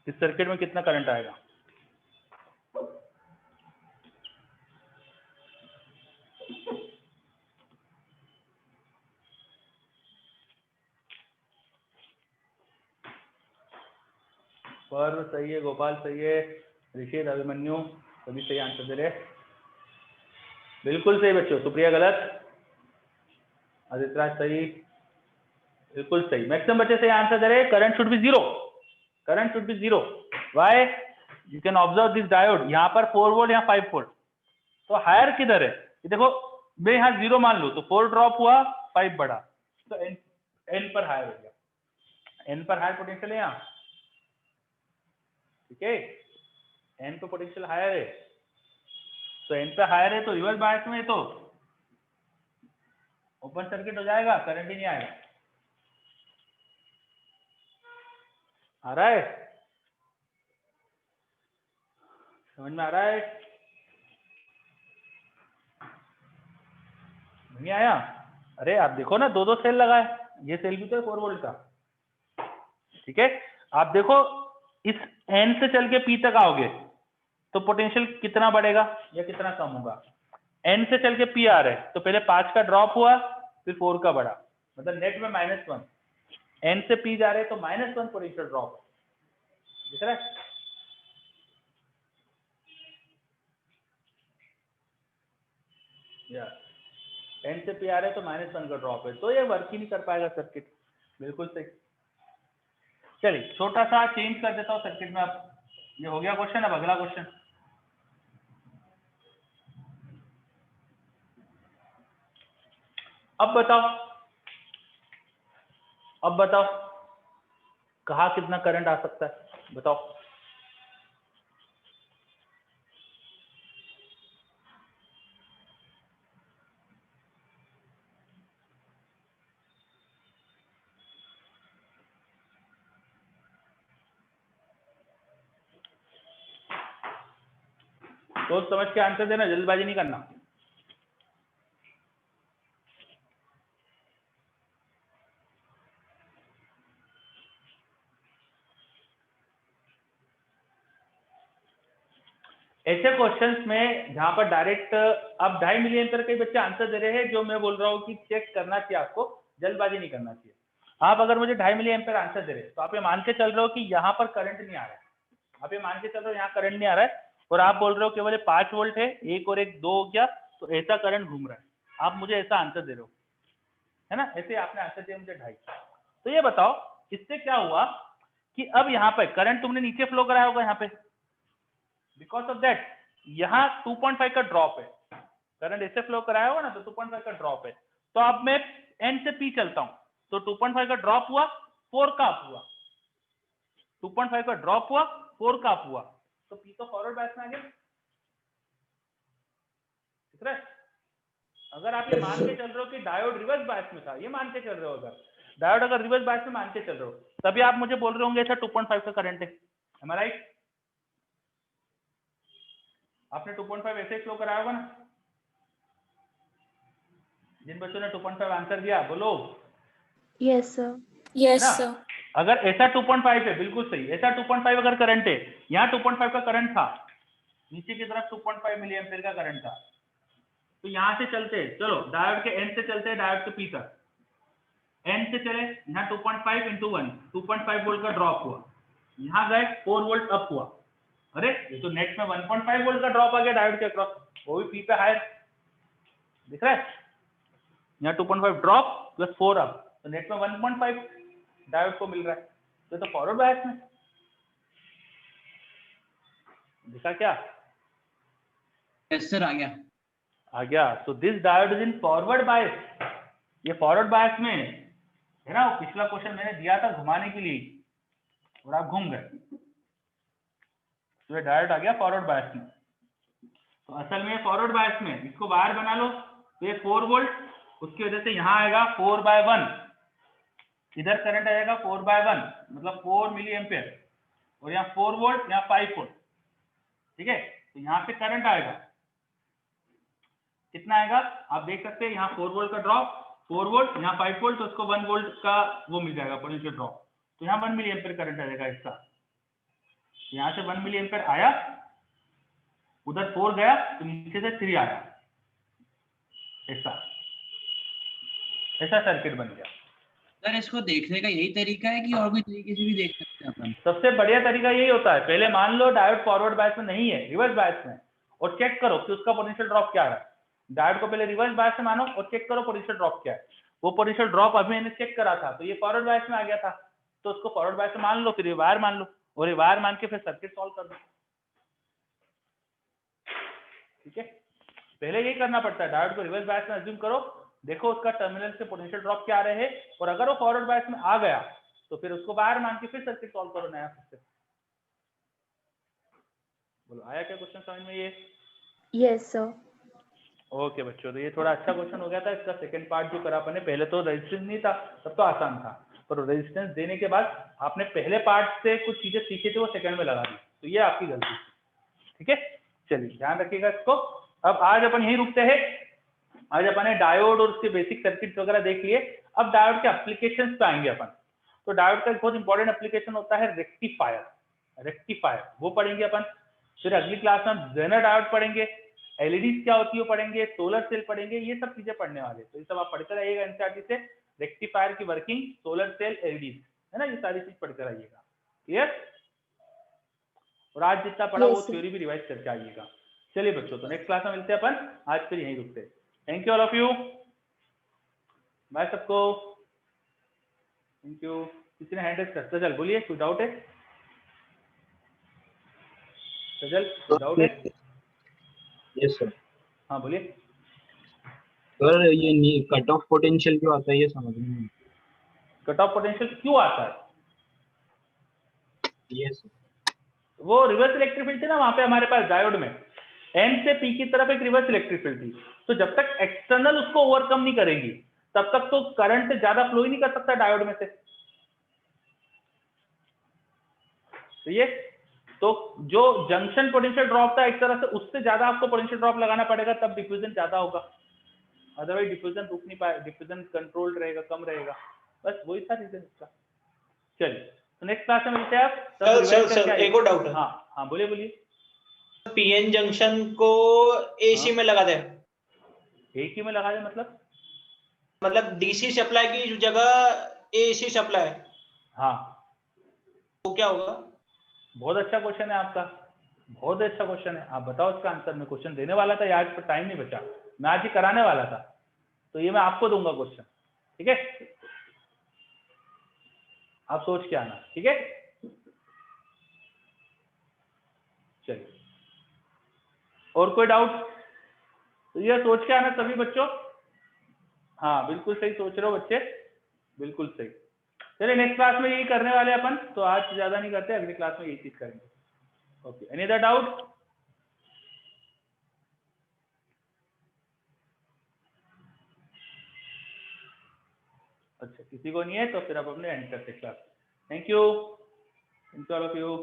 इस सर्किट में कितना करंट आएगा? पर्व सही है, गोपाल सही है, ऋषिद, अभिमन्यु सभी सही आंसर दे रहे, बिल्कुल सही बच्चों। सुप्रिया गलत, आदित्यराज सही, बिल्कुल सही, मैक्सिमम बच्चे सही आंसर दे रहे। Current should be zero, current should be zero. Why? You can observe this diode, यहाँ पर 4 वोल्ट, यहाँ 5 वोल्ट, तो हायर किधर है? ये देखो मैं यहाँ 0 मान लूँ तो 4 ड्रॉप हुआ, 5 बढ़ा, तो एन पर हायर हो गया, एन पर हायर पोटेंशियल है यहाँ। ठीक है, एन पे पोटेंशियल हायर है, तो एन पे हायर है तो रिवर्स बायस में है, तो ओपन सर्किट हो जाएगा, करंट ही नहीं आएगा। आ रहा है, समझ में आ रहा है? नहीं आया? अरे आप देखो ना, दो सेल लगा है, ये सेल भी तो है 4 वोल्ट का, ठीक है। आप देखो इस एन से चल के पी तक आओगे तो पोटेंशियल कितना बढ़ेगा या कितना कम होगा? एन से चल के पी आ रहे तो पहले 5 का ड्रॉप हुआ, फिर 4 का बढ़ा, मतलब नेट में -1। एन से पी जा रहे तो -1 पोटेंशियल ड्रॉप, दिख रहा है? एन से पी आ रहे तो -1 का ड्रॉप है, तो ये वर्क ही नहीं कर पाएगा सर्किट। बिल्कुल सही। चलिए छोटा सा चेंज कर देता हूँ सर्किट में। अब ये हो गया क्वेश्चन, अब अगला क्वेश्चन। अब बताओ कहाँ कितना करंट आ सकता है, बताओ। तो समझ के आंसर देना, जल्दबाजी नहीं करना। ऐसे क्वेश्चंस में जहां पर डायरेक्ट अब 2.5 मिली एम्पीयर के बच्चे आंसर दे रहे हैं, जो मैं बोल रहा हूँ कि चेक करना चाहिए आपको, जल्दबाजी नहीं करना चाहिए। आप अगर मुझे 2.5 मिली एम्पीयर आंसर दे रहे हैं तो आप ये मान के चल रहे हो कि यहाँ पर करंट नहीं आ रहा है, आप ये मान के चल रहे हो यहाँ करंट नहीं आ रहा है, और आप बोल रहे हो केवल 5 वोल्ट है, 1 और 1 2 हो गया, तो ऐसा करंट घूम रहा है। आप मुझे ऐसा आंसर दे रहे हो, है ना? ऐसे आपने आंसर दिया मुझे 2.5। तो ये बताओ इससे क्या हुआ कि अब यहाँ पे करंट तुमने नीचे फ्लो कराया होगा यहाँ पे, बिकॉज ऑफ दैट यहाँ 2.5 का ड्रॉप है, करंट ऐसे फ्लो कराया होगा ना, तो 2.5 का ड्रॉप है। तो अब मैं एन से पी चलता हूं, तो 2.5 का ड्रॉप हुआ, 4 का अप हुआ, 2.5 का ड्रॉप हुआ, 4 का अप हुआ, तो पी तो फॉरवर्ड बायस में आ गया, ठीक है। अगर आप ये मान के चल रहे हो कि डायोड रिवर्स बायस में था, ये मान के चल रहे हो, अगर डायोड अगर रिवर्स बायस में मान के चल रहे हो, तभी आप मुझे बोल रहे होंगे अच्छा 2.5 का करंट है, am I right? आपने 2.5 ऐसे फ्लो कराया होगा ना, जिन बच्चों ने 2.5 आंसर दिया बोलो। Yes sir. Yes sir. अगर ऐसा 2.5 है, बिल्कुल सही, ऐसा 2.5 अगर करंट है, यहाँ 2.5 का करंट था, नीचे की तरफ 2.5 मिली एम्पीयर का करंट था, तो यहाँ से चलते, चलो डायोड के एन से चलते हैं डायोड के पी तक, एन से चले, यहाँ 2.5 × 1 2.5 वोल्ट का ड्रॉप हुआ, यहाँ गए 4 वोल्ट अप हुआ, अरे ये तो नेट में 1.5 वोल्ट का ड्रॉप आ गया डायोड के अक्रॉस, वो भी पी पे हायर, दिख रहा है? यहाँ 2.5 ड्रॉप प्लस 4 अप, तो नेट में 1.5 डायोड को मिल रहा है, तो फॉरवर्ड बायस में दिखा क्या? यस सर, आ गया। तो this diode is in forward bias, ये फॉरवर्ड बायस में है ना। पिछला क्वेश्चन मैंने दिया था घुमाने के लिए और आप घूम गए, तो ये डायोड आ गया फॉरवर्ड बायस में। तो असल में फॉरवर्ड बायस में इसको वायर बना लो, तो ये 4 वोल्ट, उसकी वजह से यहाँ आएगा 4/1, इधर करंट आएगा 4/1 मतलब 4 मिली एम्पियर, और यहाँ 4 वोल्ट, यहाँ 5 वोल्ट, ठीक है। तो यहाँ से करंट आएगा, कितना आएगा आप देख सकते हैं, यहाँ 4 वोल्ट का ड्रॉप, 4 वोल्ट, यहाँ 5 वोल्ट, तो उसको 1 वोल्ट का वो मिल जाएगा पोटेंशियल ड्रॉप, तो यहाँ 1 मिली एम्पियर करंट आएगा इसका, यहाँ से 1 मिली एम्पियर आया, उधर 4 गया, तो नीचे से 3 आया, ऐसा सर्किट बन गया। सर इसको देखने का यही तरीका है कि और कोई तरीके से भी देख सकते हैं अपन? सबसे बढ़िया तरीका यही होता है, पहले मान लो डायोड फॉरवर्ड बायस में नहीं है, रिवर्स बायस में, और चेक करो कि उसका पोटेंशियल ड्रॉप क्या है। डायोड को पहले रिवर्स बायस में मानो और चेक करो पोटेंशियल ड्रॉप क्या है। वो पोटेंशियल ड्रॉप अभी मैंने चेक करा था, तो ये फॉरवर्ड बायस में आ गया था, तो उसको फॉरवर्ड बायस में मान लो, फिर ये वायर मान लो, और ये वायर मान के फिर सर्किट सॉल्व कर दो, ठीक है। पहले यही करना पड़ता है, डायोड को रिवर्स बायस में अज्यूम करो, देखो उसका टर्मिनल से पोटेंशियल ड्रॉप क्या आ रहे हैं, और अगर वो फॉरवर्ड बायस में आ गया तो फिर उसको वायर मान के फिर सर्किट सॉल्व करो नया फिर से। बोलो आया क्या क्वेश्चन समझ में ये? Yes sir. ओके बच्चों, तो ये थोड़ा अच्छा क्वेश्चन हो गया था। इसका सेकंड पार्ट जो करा अपने, पहले तो रेजिस्टेंस नहीं था तब तो आसान था, पर रेजिस्टेंस देने के बाद आपने पहले पार्ट से कुछ चीजें सीखी थी वो सेकंड में लगा दी, तो ये आपकी गलती थी। ठीक है, चलिए ध्यान रखिएगा इसको। अब आज अपन यहीं रुकते हैं। आज अपन ने डायोड और उसके बेसिक सर्किट वगैरह देख लिए। अब डायोड के एप्लीकेशन पे आएंगे अपन। तो डायोड का एक बहुत इंपॉर्टेंट एप्लीकेशन होता है रेक्टिफायर। रेक्टिफायर वो पढ़ेंगे अपन। फिर अगली क्लास में हम जेनर डायोड पढ़ेंगे, एलईडी क्या होती है वो पढ़ेंगे, सोलर सेल पढ़ेंगे, ये सब चीजें पढ़ने वाले। तो ये सब आप पढ़ते रहिएगा एनसीईआरटी से। रेक्टिफायर की वर्किंग, सोलर सेल, एलईडी, है ना, ये सारी चीज पढ़ते रहिएगा। क्लियर? और आज जितना पढ़ा वो थ्योरी भी रिवाइज करके आइएगा। चलिए बच्चों, तो नेक्स्ट क्लास में मिलते हैं अपन। आज फिर यहीं रुकते हैं। Thank you all of you, bye सबको, थैंक यू। किसी ने हैंड रेज कर, सजल बोलिए, कोई डाउट है? सजल कोई डाउट है? Yes sir. हाँ बोलिए सर, ये कट ऑफ पोटेंशियल क्यों आता है ये समझ नहीं है। कट ऑफ पोटेंशियल क्यों आता है? Yes sir. वो रिवर्स इलेक्ट्रिक फील्ड थी ना वहां पे हमारे पास डायोड में, एन से पी की तरफ एक रिवर्स इलेक्ट्रिक फील्ड थी। तो जब तक एक्सटर्नल उसको ओवरकम नहीं करेगी तब तक तो करंट ज्यादा फ्लो ही नहीं कर सकता डायोड में से। तो ये तो जो जंक्शन पोटेंशियल ड्रॉप था एक तरह से, उससे ज्यादा आपको पोटेंशियल ड्रॉप लगाना पड़ेगा, तब डिफ्यूजन ज्यादा होगा। अदरवाइज डिफ्यूजन रुक नहीं पाए, डिफ्यूजन कंट्रोल्ड रहेगा, कम रहेगा। बस वही था रीजन इसका। चलिए, तो नेक्स्ट क्लास में मिलते हैं आप। सर एक और डाउट है। हाँ हाँ बोलिए बोलिए। पीएन जंक्शन को एसी में लगा दे, एक ही में लगा दे मतलब डीसी सप्लाई की जगह एसी सप्लाई, हाँ तो क्या होगा? बहुत अच्छा क्वेश्चन है आपका, बहुत अच्छा क्वेश्चन है। आप बताओ इसका आंसर। मैं क्वेश्चन देने वाला था, आज पर टाइम नहीं बचा, मैं आज ही कराने वाला था, तो ये मैं आपको दूंगा क्वेश्चन। ठीक है, आप सोच के आना। ठीक है, चलिए, और कोई डाउट? तो ये सोच के आना सभी बच्चों। हाँ बिल्कुल सही सोच रहे हो बच्चे, बिल्कुल सही। चलिए, नेक्स्ट क्लास में यही करने वाले अपन, तो आज ज्यादा नहीं करते, अगली क्लास में यही चीज करेंगे। Okay, any other doubt? अच्छा, किसी को नहीं है तो फिर आप अपने एंड करते class. Thank you all of you.